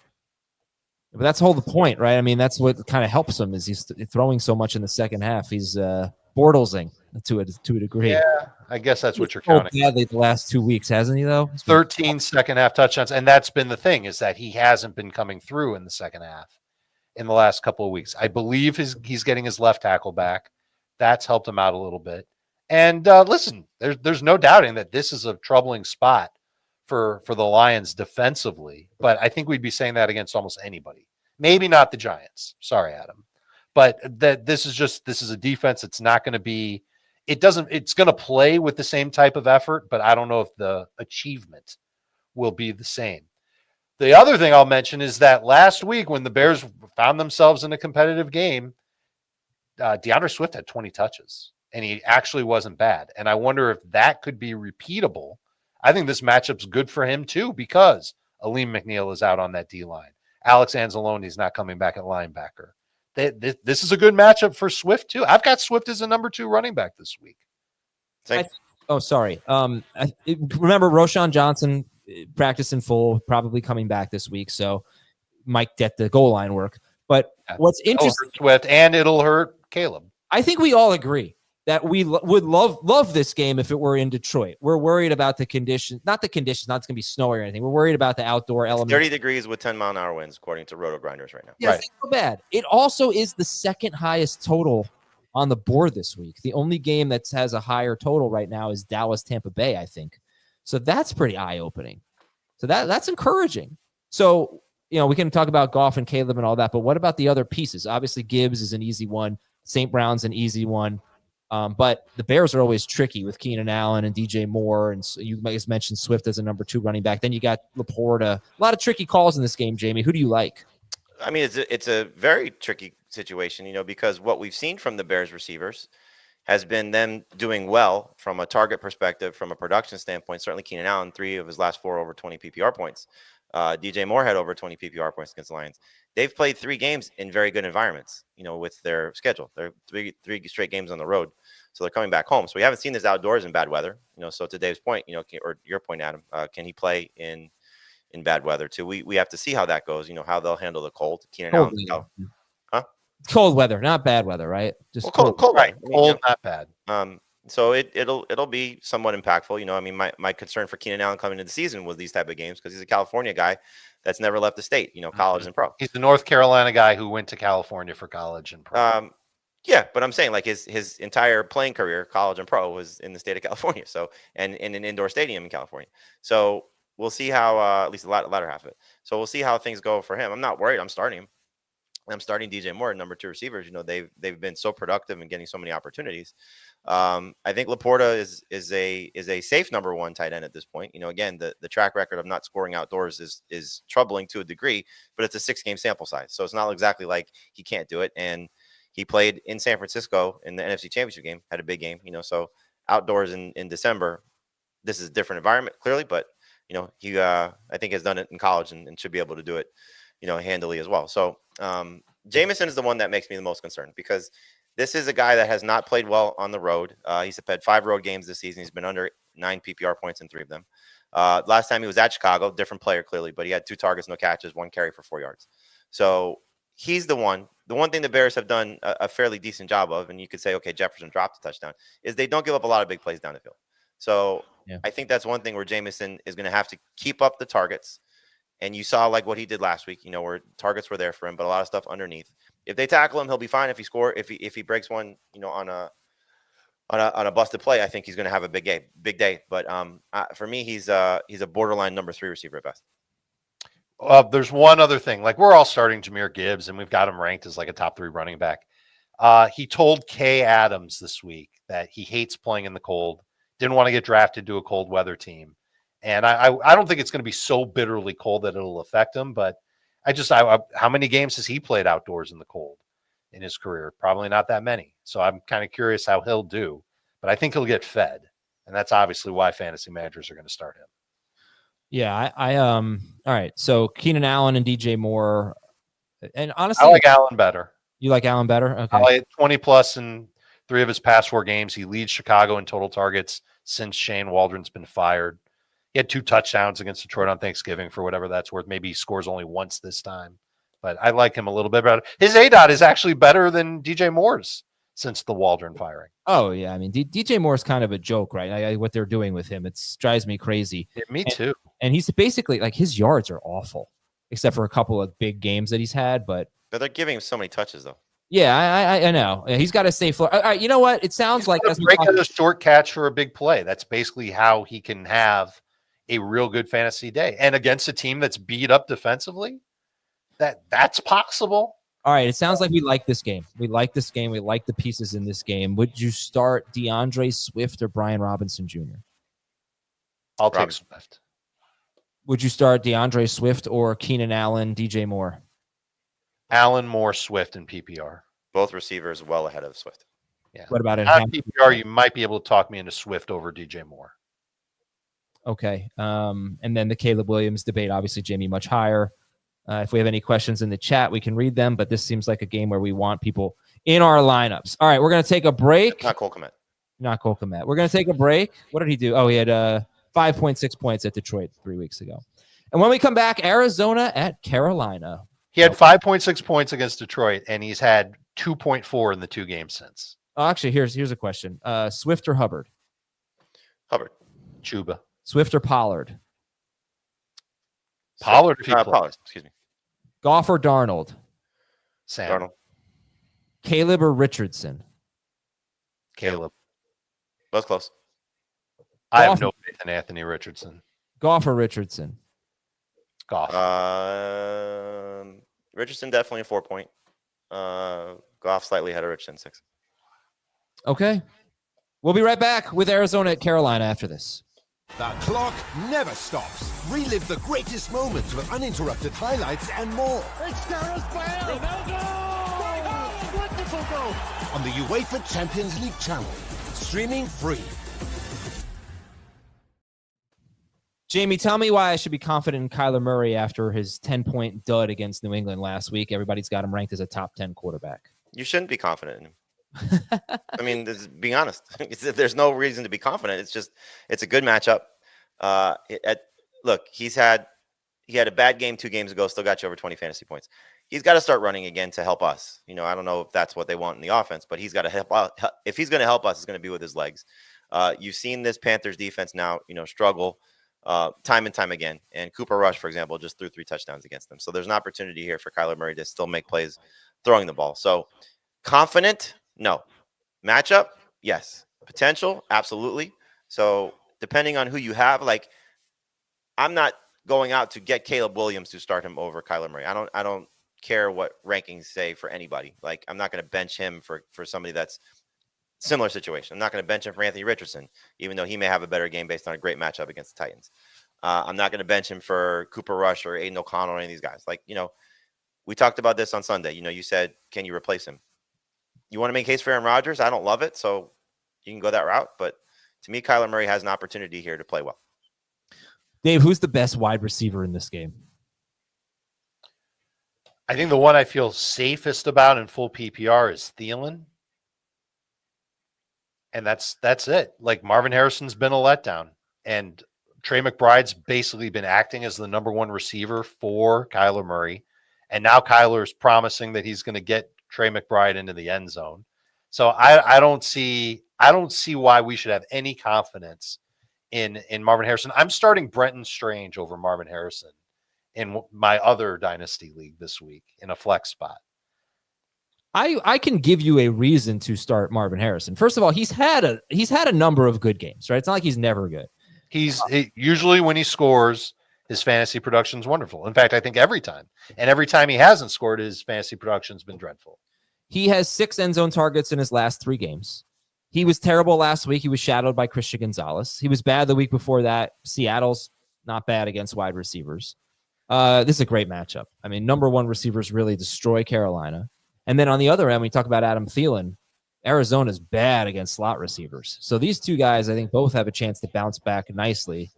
But that's the whole point, right? I mean, that's what kind of helps him is he's throwing so much in the second half. He's Bortlesing to a degree. Yeah, I guess that's what you're counting. Badly the last 2 weeks, hasn't he, though? 13 second-half touchdowns, and that's been the thing, is that he hasn't been coming through in the second half in the last couple of weeks. I believe he's getting his left tackle back. That's helped him out a little bit. And listen, there's no doubting that this is a troubling spot for the Lions defensively, but I think we'd be saying that against almost anybody. Maybe not the Giants. Sorry, Adam. But this is a defense that's not going to be it's going to play with the same type of effort, but I don't know if the achievement will be the same. The other thing I'll mention is that last week when the Bears found themselves in a competitive game, DeAndre Swift had 20 touches, and he actually wasn't bad. And I wonder if that could be repeatable. I think this matchup's good for him too, because Aleem McNeil is out on that D-line. Alex Anzalone is not coming back at linebacker. This is a good matchup for Swift too. I've got Swift as a number 2 running back this week. Sorry. Remember Roshan Johnson practiced in full, probably coming back this week, so might get the goal line work. But what's interesting, Swift, and it'll hurt Caleb. I think we all agree that we would love this game if it were in Detroit. We're worried about the conditions, not it's going to be snowy or anything. We're worried about the outdoor element. 30 degrees with 10-mile-an-hour winds, according to Roto Grinders right now. Yeah, right. It's not so bad. It also is the second highest total on the board this week. The only game that has a higher total right now is Dallas Tampa Bay, I think. So that's pretty eye-opening. So that's encouraging. So, we can talk about Goff and Caleb and all that, but what about the other pieces? Obviously, Gibbs is an easy one. St. Brown's an easy one. But the Bears are always tricky with Keenan Allen and DJ Moore. And so you guys mentioned Swift as a number 2 running back. Then you got Laporta. A lot of tricky calls in this game, Jamie. Who do you like? I mean, it's a very tricky situation, because what we've seen from the Bears receivers has been them doing well from a target perspective, from a production standpoint. Certainly Keenan Allen, 3 of his last 4 over 20 PPR points. DJ Moore had over 20 PPR points against the Lions. They've played 3 games in very good environments, with their schedule. They're three straight games on the road. So they're coming back home. So we haven't seen this outdoors in bad weather, so to Dave's point, or your point, Adam, can he play in bad weather too? We have to see how that goes, how they'll handle the cold. Keenan Allen, cold weather, not bad weather, right? Just cold, right? Cold, not bad. So it'll be somewhat impactful. My concern for Keenan Allen coming into the season was these type of games because he's a California guy that's never left the state, college and pro. He's the North Carolina guy who went to California for college and pro. Yeah, but I'm saying like his entire playing career, college and pro, was in the state of California. So and in an indoor stadium in California. So we'll see how at least the latter half of it. So we'll see how things go for him. I'm not worried. I'm starting him. I'm starting DJ Moore, number 2 receivers. They've been so productive and getting so many opportunities. I think Laporta is a safe number 1 tight end at this point. Again, the track record of not scoring outdoors is troubling to a degree, but it's a 6-game sample size, so it's not exactly like he can't do it. And he played in San Francisco in the NFC Championship game, had a big game. So outdoors in December, this is a different environment clearly, but he I think has done it in college and should be able to do it handily as well. So Jameson is the one that makes me the most concerned because this is a guy that has not played well on the road. He's had 5 road games this season. He's been under 9 PPR points in 3 of them. Last time he was at Chicago, different player clearly, but he had 2 targets, no catches, 1 carry for 4 yards. So he's the one. The one thing the Bears have done a fairly decent job of, and you could say, okay, Jefferson dropped a touchdown, is they don't give up a lot of big plays down the field. So I think that's one thing where Jameson is going to have to keep up the targets. And you saw like what he did last week, where targets were there for him, but a lot of stuff underneath. If they tackle him, he'll be fine. If he breaks one, on a busted play, I think he's going to have a big day. But for me, he's a borderline number 3 receiver at best. There's one other thing. Like we're all starting Jahmyr Gibbs, and we've got him ranked as like a top 3 running back. He told Kay Adams this week that he hates playing in the cold. Didn't want to get drafted to a cold weather team. And I don't think it's going to be so bitterly cold that it'll affect him. But how many games has he played outdoors in the cold in his career? Probably not that many. So I'm kind of curious how he'll do. But I think he'll get fed. And that's obviously why fantasy managers are going to start him. Yeah, all right. So Keenan Allen and DJ Moore. And honestly, I like Allen better. You like Allen better? Okay. I like 20 plus in 3 of his past 4 games. He leads Chicago in total targets since Shane Waldron's been fired. He had 2 touchdowns against Detroit on Thanksgiving for whatever that's worth. Maybe he scores only once this time, but I like him a little bit better. His ADOT is actually better than DJ Moore's since the Waldron firing. Oh yeah. I mean, DJ Moore's kind of a joke, right? What they're doing with him, it drives me crazy. Yeah, me too. And he's basically like his yards are awful, except for a couple of big games that he's had, but they're giving him so many touches though. Yeah, I know. He's got to stay floor. All right, you know what? It sounds like break a short catch for a big play. That's basically how he can have a real good fantasy day. And against a team that's beat up defensively, that's possible. All right. It sounds like we like this game. We like this game. We like the pieces in this game. Would you start DeAndre Swift or Brian Robinson Jr.? I'll take Swift. Would you start DeAndre Swift or Keenan Allen, DJ Moore? Allen, Moore, Swift, and PPR. Both receivers well ahead of Swift. Yeah. What about in PPR? You might be able to talk me into Swift over DJ Moore. Okay. And then the Caleb Williams debate, obviously, Jamie, much higher. If we have any questions in the chat, we can read them, but this seems like a game where we want people in our lineups. All right, we're going to take a break. Not Cole Kmet. Not Cole Kmet. We're going to take a break. What did he do? Oh, he had 5.6 points at Detroit 3 weeks ago. And when we come back, Arizona at Carolina. He had 5.6 points against Detroit, and he's had 2.4 in the 2 games since. Oh, actually, here's a question. Swift or Hubbard? Hubbard. Chuba. Swift or Pollard? Pollard, if he plays. Pollard, excuse me. Goff or Darnold? Sam. Darnold. Caleb or Richardson? Caleb. That's close. I have no faith in Anthony Richardson. Goff or Richardson? Goff. Richardson definitely a 4-point. Goff slightly ahead of Richardson 6. Okay. We'll be right back with Arizona at Carolina after this. The clock never stops. Relive the greatest moments with uninterrupted highlights and more. It's Gareth Bale. Ronaldo. Wonderful goal. On the UEFA Champions League channel. Streaming free. Jamie, tell me why I should be confident in Kyler Murray after his 10-point dud against New England last week. Everybody's got him ranked as a top 10 quarterback. You shouldn't be confident in him. I mean, being honest, there's no reason to be confident. It's a good matchup. Look, he had a bad game 2 games ago, still got you over 20 fantasy points. He's got to start running again to help us. I don't know if that's what they want in the offense, but he's got to help out. If he's going to help us, it's going to be with his legs. You've seen this Panthers defense now, struggle time and time again. And Cooper Rush, for example, just threw 3 touchdowns against them. So there's an opportunity here for Kyler Murray to still make plays throwing the ball. So confident? No. Matchup? Yes. Potential? Absolutely. So depending on who you have, I'm not going out to get Caleb Williams to start him over Kyler Murray. I don't care what rankings say for anybody. I'm not going to bench him for somebody that's similar situation. I'm not going to bench him for Anthony Richardson, even though he may have a better game based on a great matchup against the Titans. I'm not going to bench him for Cooper Rush or Aiden O'Connell or any of these guys. We talked about this on Sunday. You said, can you replace him? You want to make a case for Aaron Rodgers? I don't love it, so you can go that route. But to me, Kyler Murray has an opportunity here to play well. Dave, who's the best wide receiver in this game? I think the one I feel safest about in full PPR is Thielen. And that's it. Marvin Harrison's been a letdown. And Trey McBride's basically been acting as the number 1 receiver for Kyler Murray. And now Kyler's promising that he's going to get Trey McBride into the end zone. So I don't see why we should have any confidence in Marvin Harrison. I'm starting Brenton Strange over Marvin Harrison in my other dynasty league this week in a flex spot. I can give you a reason to start Marvin Harrison. First of all, he's had a number of good games, right? It's not like he's never good. Usually when he scores, his fantasy production is wonderful. In fact, I think every time. And every time he hasn't scored, his fantasy production's been dreadful. He has 6 end zone targets in his last 3 games. He was terrible last week. He was shadowed by Christian Gonzalez. He was bad the week before that. Seattle's not bad against wide receivers. This is a great matchup. I mean, number 1 receivers really destroy Carolina. And then on the other end, we talk about Adam Thielen. Arizona's bad against slot receivers. So these 2 guys, I think, both have a chance to bounce back nicely.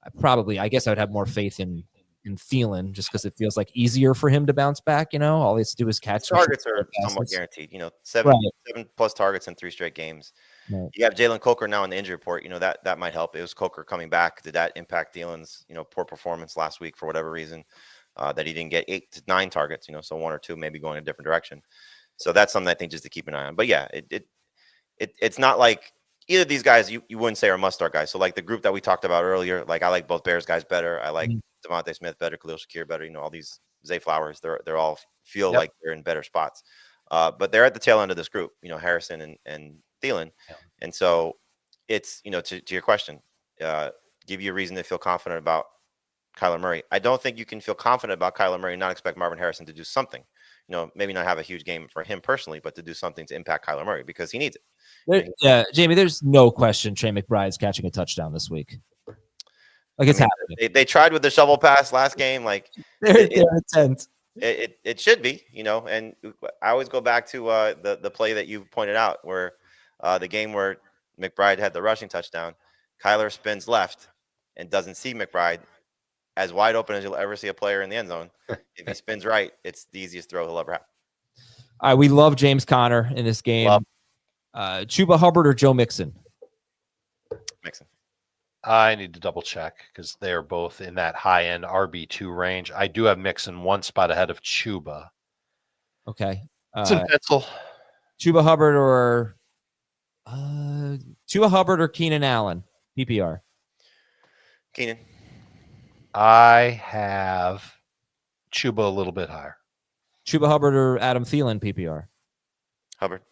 I guess I would have more faith in Thielen just because it feels like easier for him to bounce back. All he has to do is catch. Targets are somewhat guaranteed. 7 plus targets in 3 straight games. Right. You have Jalen Coker now in the injury report. That might help. It was Coker coming back. Did that impact Thielen's poor performance last week for whatever reason? That he didn't get 8 to 9 targets. So 1 or 2 maybe going a different direction. So that's something I think just to keep an eye on. But yeah, it's not like either of these guys you wouldn't say are must-start guys. So the group that we talked about earlier, I like both Bears guys better. I like Devontae Smith better, Khalil Shakir better. All these Zay Flowers, they're all feel like they're in better spots. But they're at the tail end of this group, Harrison and Thielen. Yeah. And so it's, to your question, do give you a reason to feel confident about Kyler Murray. I don't think you can feel confident about Kyler Murray and not expect Marvin Harrison to do something. Maybe not have a huge game for him personally, but to do something to impact Kyler Murray because he needs it. Yeah, Jamie, there's no question Trey McBride's catching a touchdown this week. Like it's happening. They tried with the shovel pass last game. Like they're intent. It should be, and I always go back to the play that you pointed out where the game where McBride had the rushing touchdown. Kyler spins left and doesn't see McBride as wide open as you'll ever see a player in the end zone. If he spins right, it's the easiest throw he'll ever have. All right, we love James Conner in this game. Chuba Hubbard or Joe Mixon? Mixon. I need to double check because they're both in that high end RB2 range. I do have Mixon one spot ahead of Chuba. Okay. It's in pencil. Chuba Hubbard or Keenan Allen? PPR. Keenan. I have Chuba a little bit higher. Chuba Hubbard or Adam Thielen? PPR. Hubbard.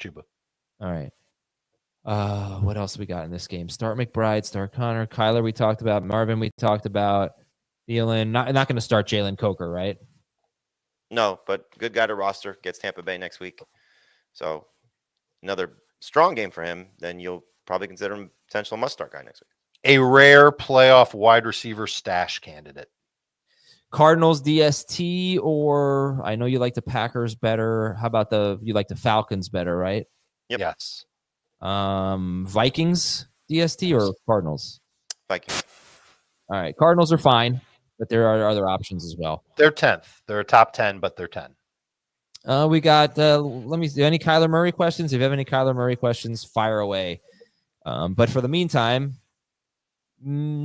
Chuba. All right. What else we got in this game? Start McBride, start Connor, Kyler. We talked about Marvin. We talked about Thielen. Not going to start Jalen Coker, right? No, but good guy to roster. Gets Tampa Bay next week, so another strong game for him. Then you'll probably consider him potential must-start guy next week. A rare playoff wide receiver stash candidate. Cardinals DST, or I know you like the Packers better. How about you like the Falcons better, right? Yep. Yes. Vikings DST or Cardinals? Vikings. All right. Cardinals are fine, but there are other options as well. They're 10th. They're a top 10, but they're 10. We got, let me see, any Kyler Murray questions? If you have any Kyler Murray questions, fire away. But for the meantime,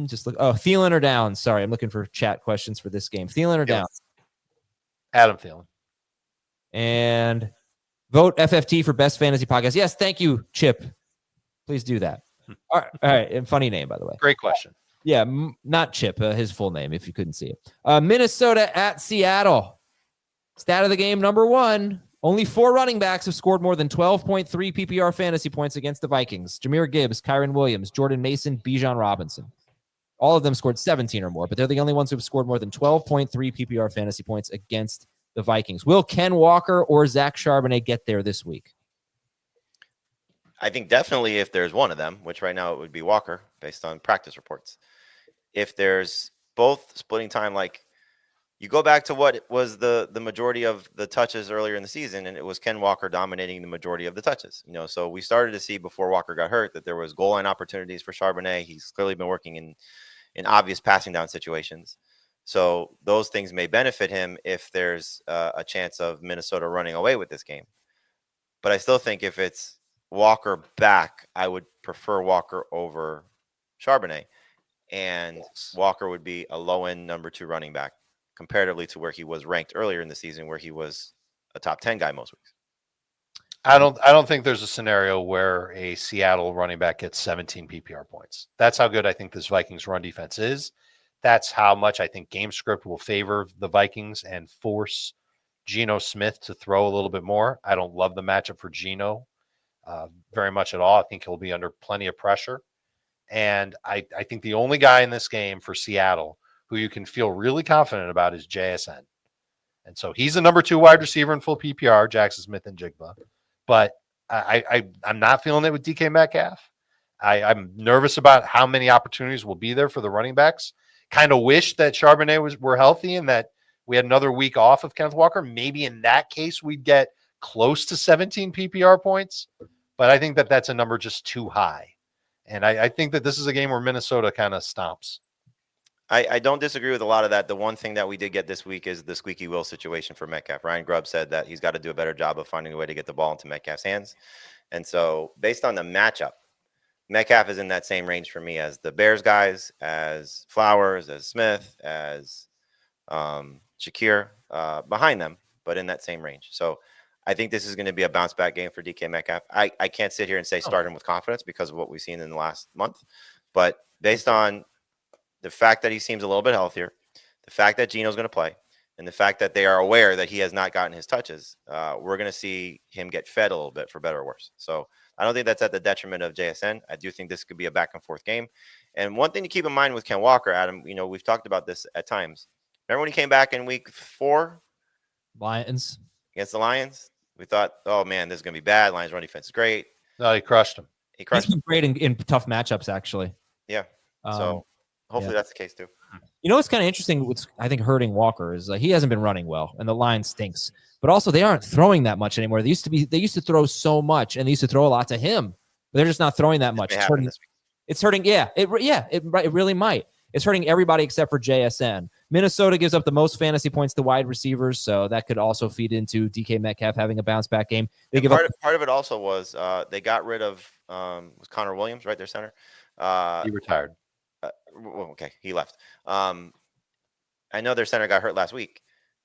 just look. Oh, Thielen or down? Sorry, I'm looking for chat questions for this game. Thielen or down? Adam Thielen. And vote FFT for best fantasy podcast. Yes, thank you, Chip. Please do that. All right. And funny name, by the way. Great question. Yeah, not Chip, his full name, if you couldn't see it. Minnesota at Seattle. Stat of the game, number 1. Only 4 running backs have scored more than 12.3 PPR fantasy points against the Vikings. Jahmyr Gibbs, Kyron Williams, Jordan Mason, Bijan Robinson. All of them scored 17 or more, but they're the only ones who have scored more than 12.3 PPR fantasy points against the Vikings. Will Ken Walker or Zach Charbonnet get there this week? I think definitely if there's one of them, which right now it would be Walker based on practice reports. If there's both splitting time, like you go back to what was the majority of the touches earlier in the season, and it was Ken Walker dominating the majority of the touches. So we started to see before Walker got hurt that there was goal line opportunities for Charbonnet. He's clearly been working in obvious passing down situations. So those things may benefit him if there's a chance of Minnesota running away with this game. But I still think if it's Walker back, I would prefer Walker over Charbonnet. And Walker would be a low-end number 2 running back comparatively to where he was ranked earlier in the season, where he was a top 10 guy most weeks. I don't think there's a scenario where a Seattle running back gets 17 PPR points. That's how good I think this Vikings run defense is. That's how much I think game script will favor the Vikings and force Geno Smith to throw a little bit more. I don't love the matchup for Geno very much at all. I think he'll be under plenty of pressure. And I think the only guy in this game for Seattle who you can feel really confident about is JSN. And so he's the number 2 wide receiver in full PPR, Jackson Smith and Jigba. But I'm not feeling it with DK Metcalf. I'm nervous about how many opportunities will be there for the running backs. Kind of wish that Charbonnet were healthy and that we had another week off of Kenneth Walker. Maybe in that case, we'd get close to 17 PPR points. But I think that that's a number just too high. And I think that this is a game where Minnesota kind of stomps. I don't disagree with a lot of that. The one thing that we did get this week is the squeaky wheel situation for Metcalf. Ryan Grubb said that he's got to do a better job of finding a way to get the ball into Metcalf's hands. And so based on the matchup, Metcalf is in that same range for me as the Bears guys, as Flowers, as Smith, as Shakir behind them, but in that same range. So I think this is going to be a bounce back game for DK Metcalf. I can't sit here and say start him with confidence because of what we've seen in the last month. But based on the fact that he seems a little bit healthier, the fact that Geno's going to play, and the fact that they are aware that he has not gotten his touches, we're going to see him get fed a little bit for better or worse. So I don't think that's at the detriment of JSN. I do think this could be a back and forth game. And one thing to keep in mind with Ken Walker, Adam, we've talked about this at times. Remember when he came back in week 4 Lions against the Lions? We thought, oh man, this is going to be bad. Lions run defense is great. No, he crushed him. He crushed He's been great in tough matchups, actually. Yeah. So hopefully that's the case too. What's kind of interesting, what's I think hurting Walker is he hasn't been running well, and the line stinks. But also, they aren't throwing that much anymore. They used to throw so much, and they used to throw a lot to him. But they're just not throwing that much. It's hurting. Yeah, it really might. It's hurting everybody except for JSN. Minnesota gives up the most fantasy points to wide receivers, so that could also feed into DK Metcalf having a bounce back game. Part of it also was they got rid of was Connor Williams, right? Their center. He retired. Okay, he left. I know their center got hurt last week,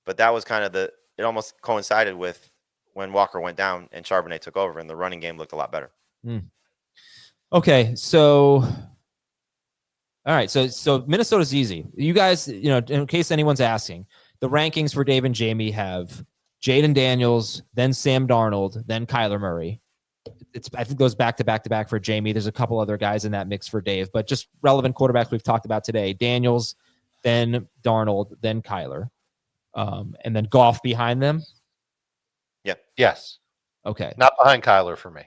but that was kind of it almost coincided with when Walker went down and Charbonnet took over, and the running game looked a lot better. Okay, so all right, so Minnesota's easy. You guys, in case anyone's asking, the rankings for Dave and Jamie have Jaden Daniels, then Sam Darnold, then Kyler Murray. I think goes back to back for Jamie. There's a couple other guys in that mix for Dave, but just relevant quarterbacks we've talked about today. Daniels, then Darnold, then Kyler, and then Goff behind them. Yeah. Yes. Okay. Not behind Kyler for me.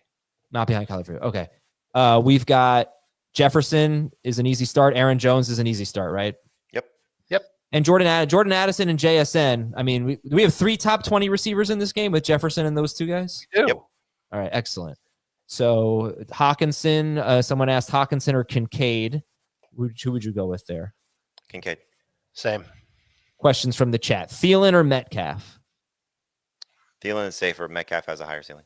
Not behind Kyler for you. Okay. We've got Jefferson is an easy start. Aaron Jones is an easy start, right? Yep. And Jordan Addison and JSN. I mean, we have 3 top 20 receivers in this game with Jefferson and those 2 guys. We do. Yep. All right, excellent. So Hawkinson, someone asked Hawkinson or Kincaid. Who would you go with there? Kincaid. Same. Questions from the chat. Thielen or Metcalf? Thielen is safer. Metcalf has a higher ceiling.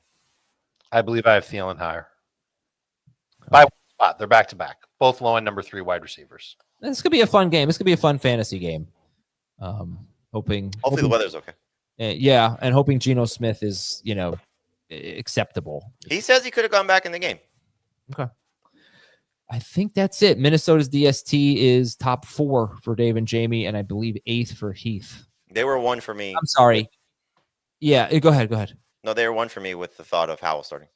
I believe I have Thielen higher. By 1 spot. They're back to back. Both low end number 3 wide receivers. This could be a fun game. This could be a fun fantasy game. Hopefully the weather's okay. Yeah, and hoping Geno Smith is, acceptable. He says he could have gone back in the game. Okay. I think that's it. Minnesota's DST is top 4 for Dave and Jamie, and I believe 8th for Heath. They were 1 for me. I'm sorry. Yeah, go ahead. No, they were 1 for me with the thought of Howell starting.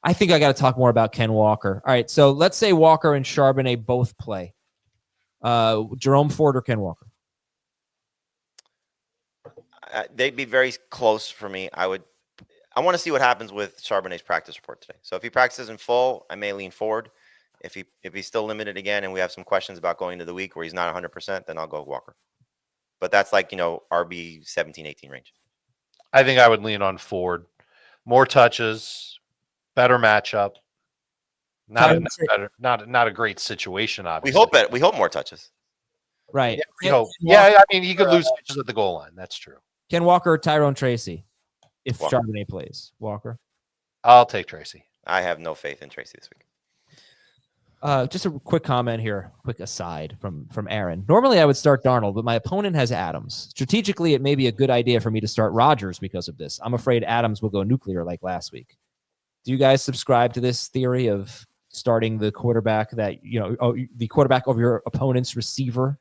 I think I got to talk more about Ken Walker. All right, so let's say Walker and Charbonnet both play. Jerome Ford or Ken Walker? They'd be very close for me. I want to see what happens with Charbonnet's practice report today. So if he practices in full, I may lean Ford. If he's still limited again and we have some questions about going into the week where he's not 100%, then I'll go Walker. But that's like, RB 17, 18 range. I think I would lean on Ford. More touches, better matchup. Not a great situation, obviously. We hope more touches. Right. Yeah, I mean, he could lose touches at the goal line. That's true. Ken Walker or Tyrone Tracy if Walker. Charbonnet plays? Walker. I'll take Tracy. I have no faith in Tracy this week. Just a quick comment here, quick aside from Aaron. Normally I would start Darnold, but my opponent has Adams. Strategically, it may be a good idea for me to start Rodgers because of this. I'm afraid Adams will go nuclear like last week. Do you guys subscribe to this theory of starting the quarterback that, the quarterback of your opponent's receiver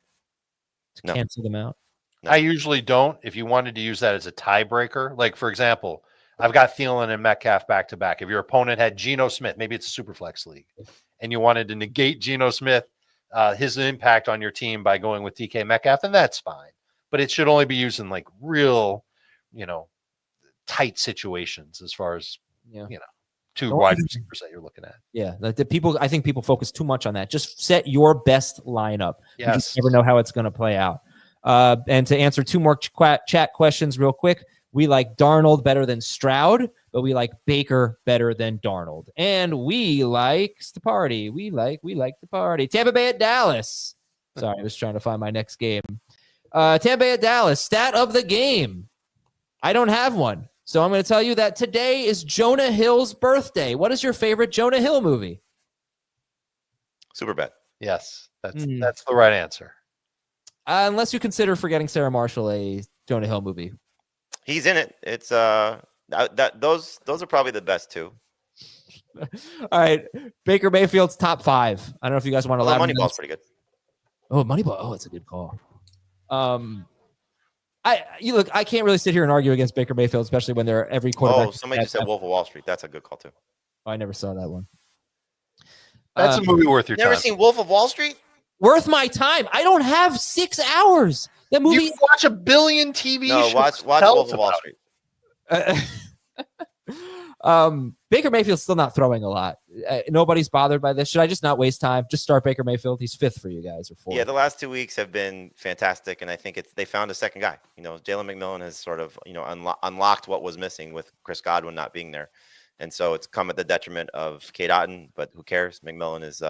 to cancel them out? No. I usually don't. If you wanted to use that as a tiebreaker, like for example, I've got Thielen and Metcalf back to back. If your opponent had Geno Smith, maybe it's a superflex league, and you wanted to negate Geno Smith, his impact on your team by going with DK Metcalf, then that's fine. But it should only be used in like real, tight situations as far as, 2 wide receivers that you're looking at. Yeah. I think people focus too much on that. Just set your best lineup. Yes. You just never know how it's going to play out. And to answer 2 more chat questions real quick, we like Darnold better than Stroud, but we like Baker better than Darnold. And we like the party. We like the party. Tampa Bay at Dallas. Sorry, I was trying to find my next game. Tampa Bay at Dallas. Stat of the game. I don't have one. So I'm going to tell you that today is Jonah Hill's birthday. What is your favorite Jonah Hill movie? Superbad. Yes, that's the right answer. Unless you consider Forgetting Sarah Marshall a Jonah Hill movie. He's in it. It's those are probably the best 2. All right, Baker Mayfield's top 5. I don't know if you guys want to elaborate. Moneyball's pretty good. Oh, Moneyball. Oh, it's a good call. I can't really sit here and argue against Baker Mayfield, especially when they're every quarterback. Oh, somebody just said Wolf of Wall Street. That's a good call too. Oh, I never saw that one. That's a movie worth your Never time. seen Wolf of Wall Street? Worth my time. I don't have 6 hours. That movie. You watch a billion TV No, shows. watch Tell Wolf us of Wall about Street. Baker Mayfield's still not throwing a lot. Nobody's bothered by this. Should I just not waste time? Just start Baker Mayfield. He's 5th for you guys, or 4th. Yeah, the last 2 weeks have been fantastic, and I think they found a second guy. Jalen McMillan has sort of unlocked what was missing with Chris Godwin not being there, and so it's come at the detriment of Cade Otton. But who cares? McMillan is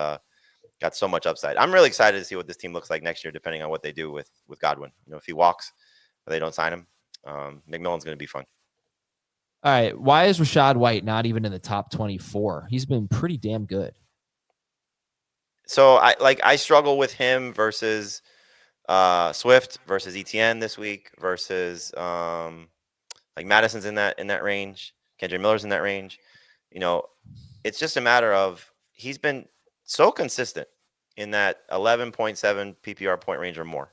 got so much upside. I'm really excited to see what this team looks like next year, depending on what they do with Godwin. If he walks or they don't sign him, McMillan's going to be fun. All right. Why is Rachaad White not even in the top 24? He's been pretty damn good. So I struggle with him versus Swift versus ETN this week versus Madison's in that range. Kendrick Miller's in that range. It's just a matter of he's been so consistent in that 11.7 PPR point range or more.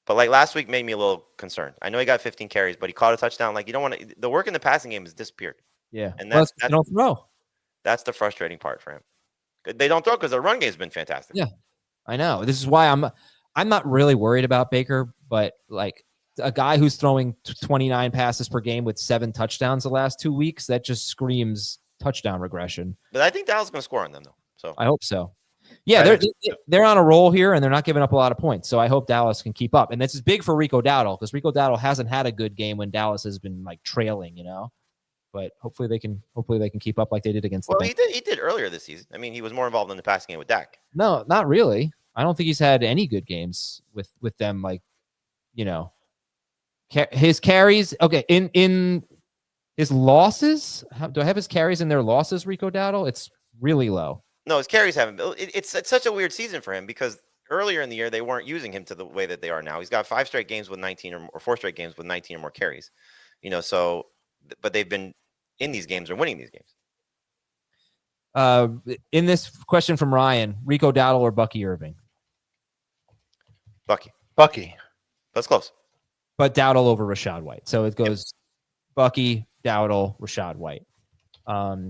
But last week made me a little concerned. I know he got 15 carries, but he caught a touchdown. You don't want to. The work in the passing game has disappeared. Yeah, and they don't throw. That's the frustrating part for him. They don't throw because their run game's been fantastic. Yeah, I know. This is why I'm not really worried about Baker, but a guy who's throwing 29 passes per game with 7 touchdowns the last 2 weeks, that just screams touchdown regression. But I think Dallas is going to score on them though. So I hope so. Yeah, they're on a roll here, and they're not giving up a lot of points. So I hope Dallas can keep up. And this is big for Rico Dowdle because Rico Dowdle hasn't had a good game when Dallas has been trailing, But hopefully they can keep up like they did against the Bengals. He did earlier this season. I mean, he was more involved in the passing game with Dak. No, not really. I don't think he's had any good games with them. His carries. Okay, in his losses. Do I have his carries in their losses? Rico Dowdle. It's really low. No, his carries haven't. It's such a weird season for him because earlier in the year they weren't using him to the way that they are now. He's got 5 straight games with 19 or 4 straight games with 19 or more carries. So, but they've been in these games or winning these games. In this question from Ryan, Rico Dowdle or Bucky Irving? Bucky. That's close. But Dowdle over Rachaad White. So it goes Bucky, Dowdle, Rachaad White.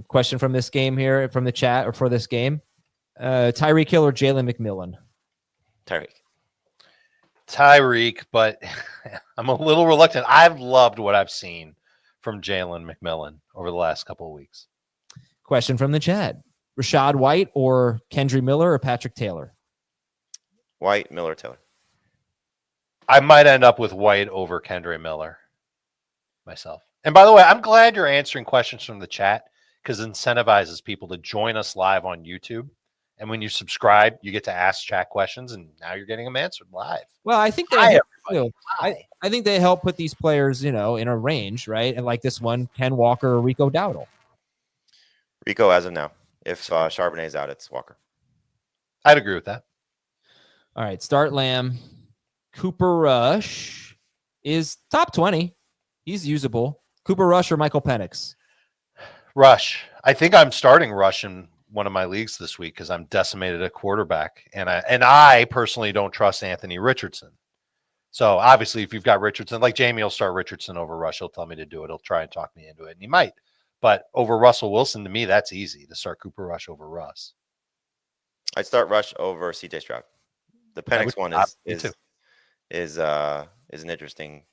Question from this game here, from the chat, or for this game. Tyreek Hill or Jalen McMillan? Tyreek, but I'm a little reluctant. I've loved what I've seen from Jalen McMillan over the last couple of weeks. Question from the chat. Rachaad White or Kendrick Miller or Patrick Taylor? White, Miller, Taylor. I might end up with White over Kendrick Miller myself. And by the way, I'm glad you're answering questions from the chat because it incentivizes people to join us live on YouTube. And when you subscribe, you get to ask chat questions, and now you're getting them answered live. Well, I think I think they help put these players, in a range, right? And like this one, Ken Walker or Rico Dowdle. Rico as of now. If Charbonnet's out, it's Walker. I'd agree with that. All right, start Lamb. Cooper Rush is top 20. He's usable. Cooper Rush or Michael Penix? Rush. I think I'm starting Rush in one of my leagues this week because I'm decimated at quarterback, and I personally don't trust Anthony Richardson. So obviously, if you've got Richardson, like Jamie will start Richardson over Rush. He'll tell me to do it. He'll try and talk me into it, and he might. But over Russell Wilson, to me, that's easy to start Cooper Rush over Russ. I'd start Rush over CJ Stroud. The Penix one is an interesting.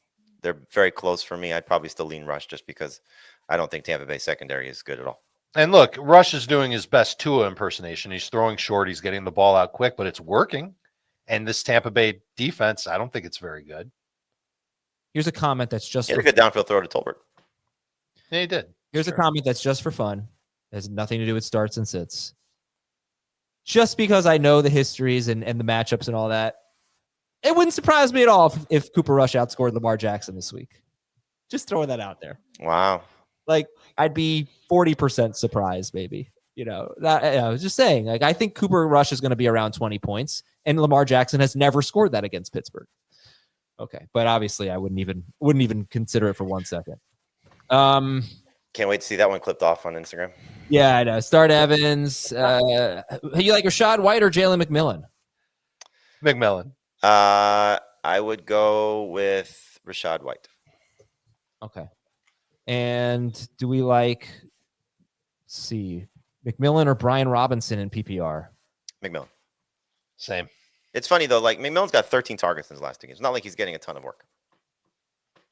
They're very close for me. I'd probably still lean Rush just because I don't think Tampa Bay secondary is good at all. And look, Rush is doing his best Tua impersonation. He's throwing short. He's getting the ball out quick, but it's working. And this Tampa Bay defense, I don't think it's very good. Here's a comment that's just a good downfield throw to Tolbert. Yeah, he did. Here's a comment that's just for fun. It has nothing to do with starts and sits. Just because I know the histories and the matchups and all that, it wouldn't surprise me at all if Cooper Rush outscored Lamar Jackson this week. Just throwing that out there. Wow. I'd be 40% surprised, maybe. I was just saying, I think Cooper Rush is going to be around 20 points, and Lamar Jackson has never scored that against Pittsburgh. Okay, but obviously I wouldn't even consider it for 1 second. Can't wait to see that one clipped off on Instagram. Yeah, I know. Start Evans. You like Rachaad White or Jalen McMillan? McMillan. I would go with Rachaad White. Okay. And do we like see. McMillan or Brian Robinson in PPR? McMillan. Same. It's funny though, like McMillan's got 13 targets in his last 2 games. It's not like he's getting a ton of work.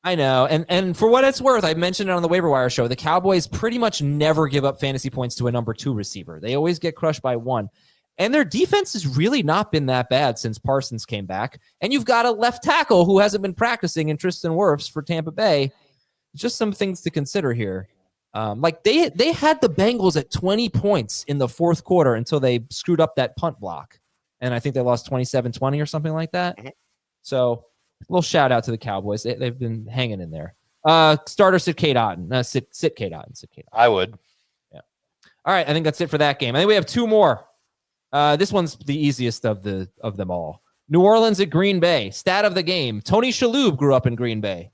I know. And for what it's worth, I mentioned it on the waiver wire show. The Cowboys pretty much never give up fantasy points to a number 2 receiver. They always get crushed by 1. And their defense has really not been that bad since Parsons came back. And you've got a left tackle who hasn't been practicing in Tristan Wirfs for Tampa Bay. Just some things to consider here. Like they had the Bengals at 20 points in the fourth quarter until they screwed up that punt block. And I think they lost 27-20 or something like that. Mm-hmm. So a little shout out to the Cowboys. They've been hanging in there. Starter sit Kate Otten. Sit Kate Otten. I would. Yeah. All right. I think that's it for that game. I think we have 2 more. This one's the easiest of them all. New Orleans at Green Bay. Stat of the game. Tony Shalhoub grew up in Green Bay.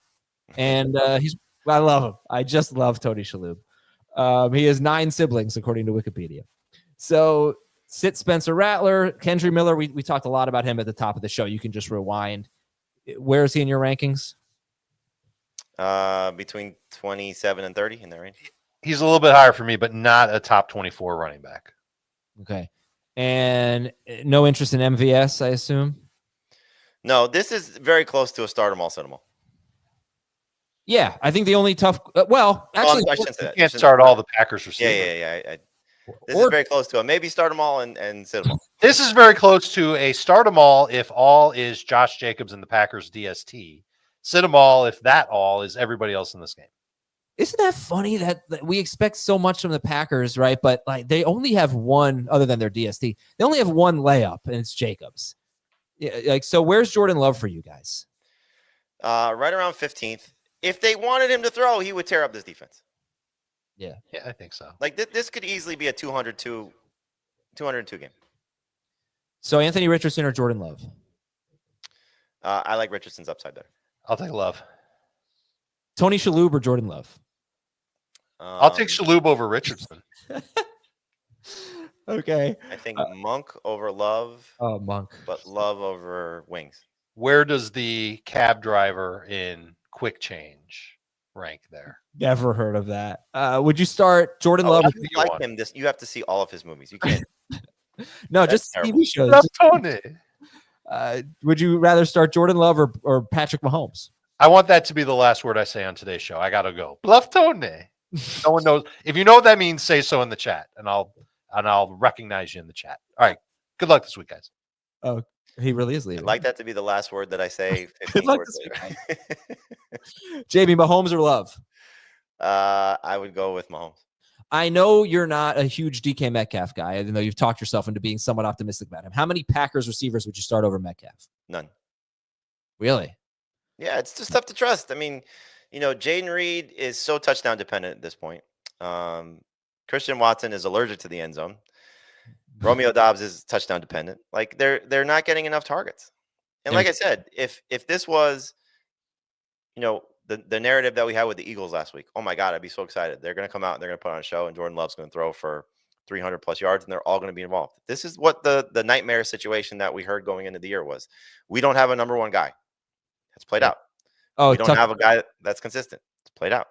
And I love him. I just love Tony Shalhoub. He has 9 siblings, according to Wikipedia. So sit Spencer Rattler, Kendry Miller. We talked a lot about him at the top of the show. You can just rewind. Where is he in your rankings? Between 27 and 30 in that range. He's a little bit higher for me, but not a top 24 running back. Okay. And no interest in MVS, I assume? No, this is very close to a start them all, sit them all. Yeah, I think the only tough actually, I shouldn't say that. You can't start all the Packers receivers. Yeah. This is very close to it. Maybe start them all and sit them all. This is very close to a start them all if all is Josh Jacobs and the Packers DST. Sit them all if that all is everybody else in this game. Isn't that funny that we expect so much from the Packers, right? But like they only have one, other than their DST, they only have one layup, and it's Jacobs. Yeah, like so. Where's Jordan Love for you guys? Right around 15th. If they wanted him to throw, he would tear up this defense. Yeah, I think so. Like this could easily be a 202 game. So Anthony Richardson or Jordan Love? I like Richardson's upside better. I'll take Love. Tony Shalhoub or Jordan Love? I'll take Shalhoub over Richardson. Okay. I think Monk over Love. Oh, Monk. But Love over Wings. Where does the cab driver in Quick Change rank there? Never heard of that. Would you start Jordan Love? If you like him, you have to see all of his movies. You can't. No, just TV shows. Tony. Would you rather start Jordan Love or Patrick Mahomes? I want that to be the last word I say on today's show. I gotta go. Bluff Tony. No one knows. If you know what that means, say so in the chat, and I'll recognize you in the chat. All right. Good luck this week, guys. Oh, he really is leaving. I'd like that to be the last word that I say. 15 words later. Jamie, Mahomes or Love? I would go with Mahomes. I know you're not a huge DK Metcalf guy, even though you've talked yourself into being somewhat optimistic about him. How many Packers receivers would you start over Metcalf? None. Really? Yeah, it's just tough to trust. I mean, Jaden Reed is so touchdown dependent at this point. Christian Watson is allergic to the end zone. Romeo Doubs is touchdown dependent. Like they're not getting enough targets. And like I said, if this was, the narrative that we had with the Eagles last week, oh my God, I'd be so excited. They're going to come out and they're going to put on a show, and Jordan Love's going to throw for 300 plus yards, and they're all going to be involved. This is what the nightmare situation that we heard going into the year was. We don't have a number one guy. It's played out. Oh, we don't have a guy that's consistent. It's played out.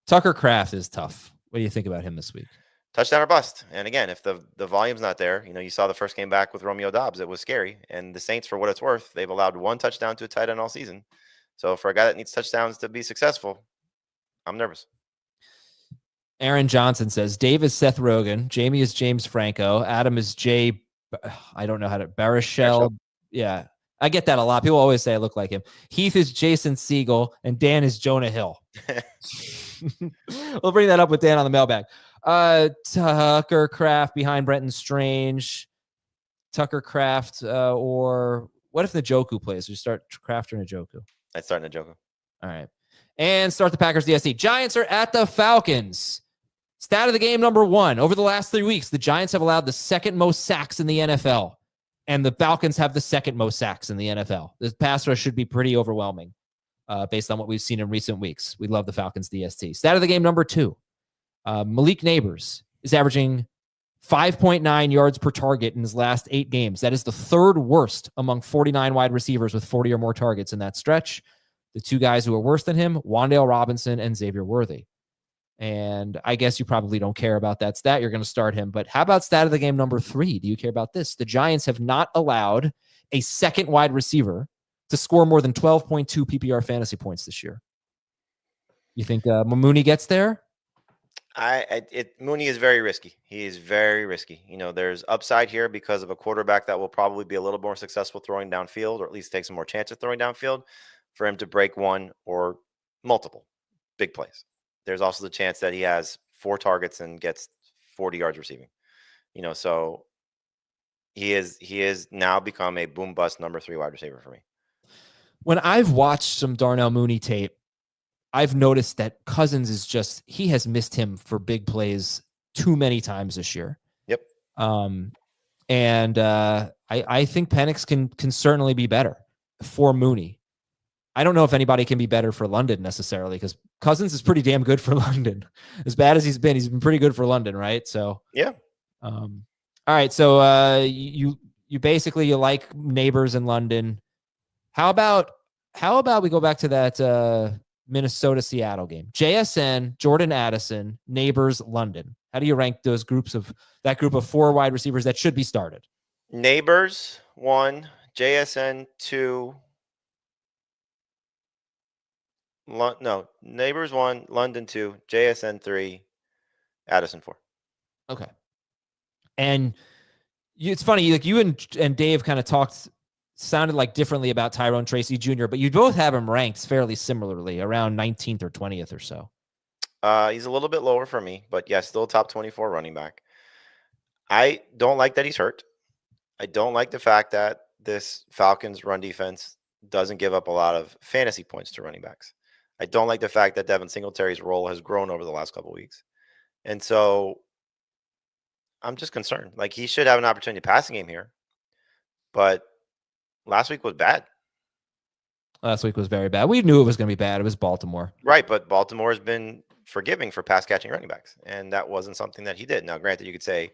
Tucker Kraft is tough. What do you think about him this week? Touchdown or bust. And again, if the volume's not there, you saw the first game back with Romeo Doubs. It was scary. And the Saints, for what it's worth, they've allowed 1 touchdown to a tight end all season. So for a guy that needs touchdowns to be successful, I'm nervous. Aaron Johnson says, Dave is Seth Rogen. Jamie is James Franco. Adam is I don't know how to, Baruchel. Yeah. I get that a lot. People always say I look like him. Heath is Jason Segel, and Dan is Jonah Hill. We'll bring that up with Dan on the mailbag. Tucker Kraft behind Brenton Strange. Tucker Kraft, or what if Njoku plays? We start Kraft or Njoku? I'd start Njoku. All right. And start the Packers DST. Giants are at the Falcons. Stat of the game number 1. Over the last 3 weeks, the Giants have allowed the second most sacks in the NFL. And the Falcons have the second most sacks in the NFL. This pass rush should be pretty overwhelming based on what we've seen in recent weeks. We love the Falcons DST. Stat of the game number 2. Malik Neighbors is averaging 5.9 yards per target in his last 8 games. That is the 3rd worst among 49 wide receivers with 40 or more targets in that stretch. The 2 guys who are worse than him, Wan'Dale Robinson and Xavier Worthy. And I guess you probably don't care about that stat. You're going to start him. But how about stat of the game number 3? Do you care about this? The Giants have not allowed a second wide receiver to score more than 12.2 PPR fantasy points this year. You think Mooney gets there? Mooney is very risky. He is very risky. There's upside here because of a quarterback that will probably be a little more successful throwing downfield, or at least take some more chances throwing downfield for him to break one or multiple big plays. There's also the chance that he has 4 targets and gets 40 yards receiving. So he is now become a boom bust number 3 wide receiver for me. When I've watched some Darnell Mooney tape, I've noticed that Cousins he has missed him for big plays too many times this year. Yep. And I think Penix can certainly be better for Mooney. I don't know if anybody can be better for London necessarily, because Cousins is pretty damn good for London. As bad as he's been pretty good for London, right? So yeah. All right. So you basically you like Neighbors in London. How about we go back to that Minnesota-Seattle game? JSN, Jordan Addison, Neighbors, London. How do you rank that group of 4 wide receivers that should be started? Neighbors 1, JSN 2. Neighbors 1, London 2, JSN 3, Addison 4. Okay. And it's funny, like you and Dave kind of sounded like differently about Tyrone Tracy Jr., but you both have him ranked fairly similarly, around 19th or 20th or so. He's a little bit lower for me, but yeah, still top 24 running back. I don't like that he's hurt. I don't like the fact that this Falcons run defense doesn't give up a lot of fantasy points to running backs. I don't like the fact that Devin Singletary's role has grown over the last couple of weeks. And so I'm just concerned. Like, he should have an opportunity passing game here. But last week was bad. Last week was very bad. We knew it was going to be bad. It was Baltimore. Right, but Baltimore has been forgiving for pass-catching running backs, and that wasn't something that he did. Now, granted, you could say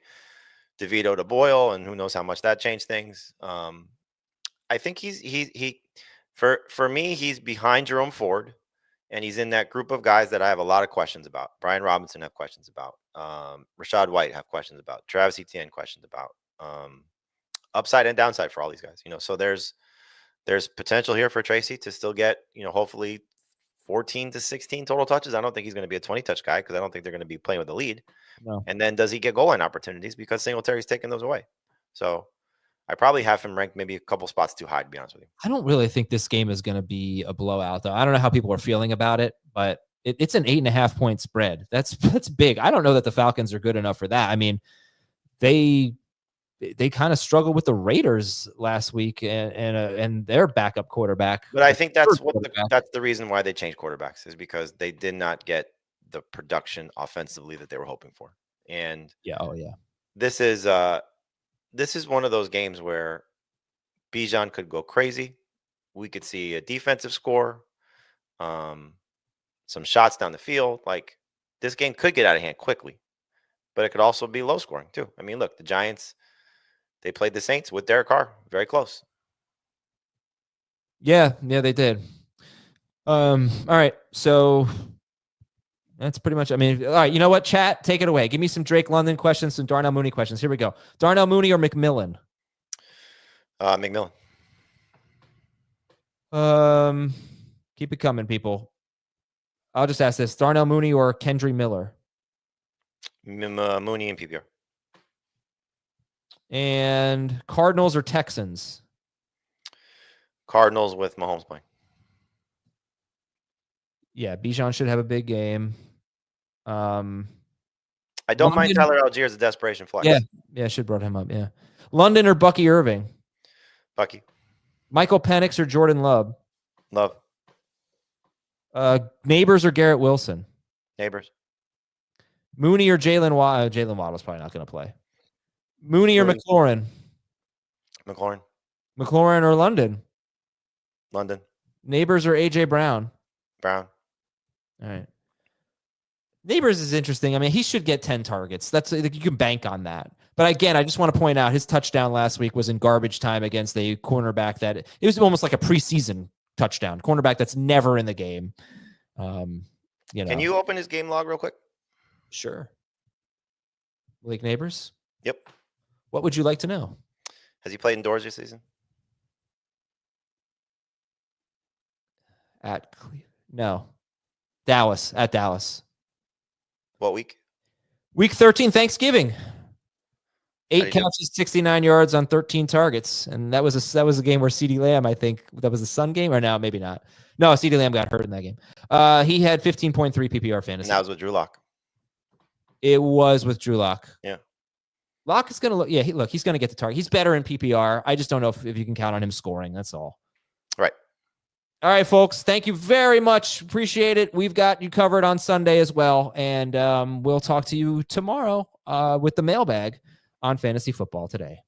DeVito to Boyle, and who knows how much that changed things. I think for me, he's behind Jerome Ford, and he's in that group of guys that I have a lot of questions about. Brian Robinson have questions about. Rashad White have questions about. Travis Etienne questions about. Upside and downside for all these guys. So there's potential here for Tracy to still get, hopefully 14 to 16 total touches. I don't think he's going to be a 20-touch guy, because I don't think they're going to be playing with the lead. No. And then does he get goal line opportunities, because Singletary's taking those away? So I probably have him ranked maybe a couple spots too high, to be honest with you. I don't really think this game is going to be a blowout, though. I don't know how people are feeling about it, but it's an 8.5 point spread. That's big. I don't know that the Falcons are good enough for that. I mean, they kind of struggled with the Raiders last week and their backup quarterback. But I think that's the reason why they changed quarterbacks, is because they did not get the production offensively that they were hoping for. And this is one of those games where Bijan could go crazy. We could see a defensive score, some shots down the field. Like, this game could get out of hand quickly, but it could also be low scoring too. I mean, look, the Giants, they played the Saints with Derek Carr, very close. Yeah, they did. All right, so that's pretty much. I mean, all right. You know what, chat, take it away. Give me some Drake London questions, some Darnell Mooney questions. Here we go. Darnell Mooney or McMillan? McMillan. Keep it coming, people. I'll just ask this: Darnell Mooney or Kendry Miller? Mooney and PPR. And Cardinals or Texans? Cardinals with Mahomes playing. Yeah, Bijan should have a big game. I don't mind Tyler Algier as a desperation flex. Yeah, should brought him up. Yeah, London or Bucky Irving? Bucky. Michael Penix or Jordan Love? Love. Neighbors or Garrett Wilson? Neighbors. Mooney or Jalen Waddle? Jalen Waddle's probably not going to play. Mooney or McLaurin? McLaurin. McLaurin or London? London. Neighbors or AJ Brown? Brown. All right. Neighbors is interesting. I mean, he should get 10 targets. That's like, you can bank on that. But again, I just want to point out his touchdown last week was in garbage time against a cornerback that it was almost like a preseason touchdown. Cornerback that's never in the game. Can you open his game log real quick? Sure. League neighbors. Yep. What would you like to know? Has he played indoors this season? No. Dallas. At Dallas. What week? Week 13, Thanksgiving. How do 8 you do? catches, 69 yards on 13 targets. And that was a game where CeeDee Lamb, I think, that was the Sun game, or no, maybe not. No, CeeDee Lamb got hurt in that game. He had 15.3 PPR fantasy. And that was with Drew Lock. It was with Drew Lock. Yeah. Lock is going to look. Yeah, he's going to get the target. He's better in PPR. I just don't know if you can count on him scoring. That's all. Right. All right, folks. Thank you very much. Appreciate it. We've got you covered on Sunday as well. And we'll talk to you tomorrow with the mailbag on Fantasy Football Today.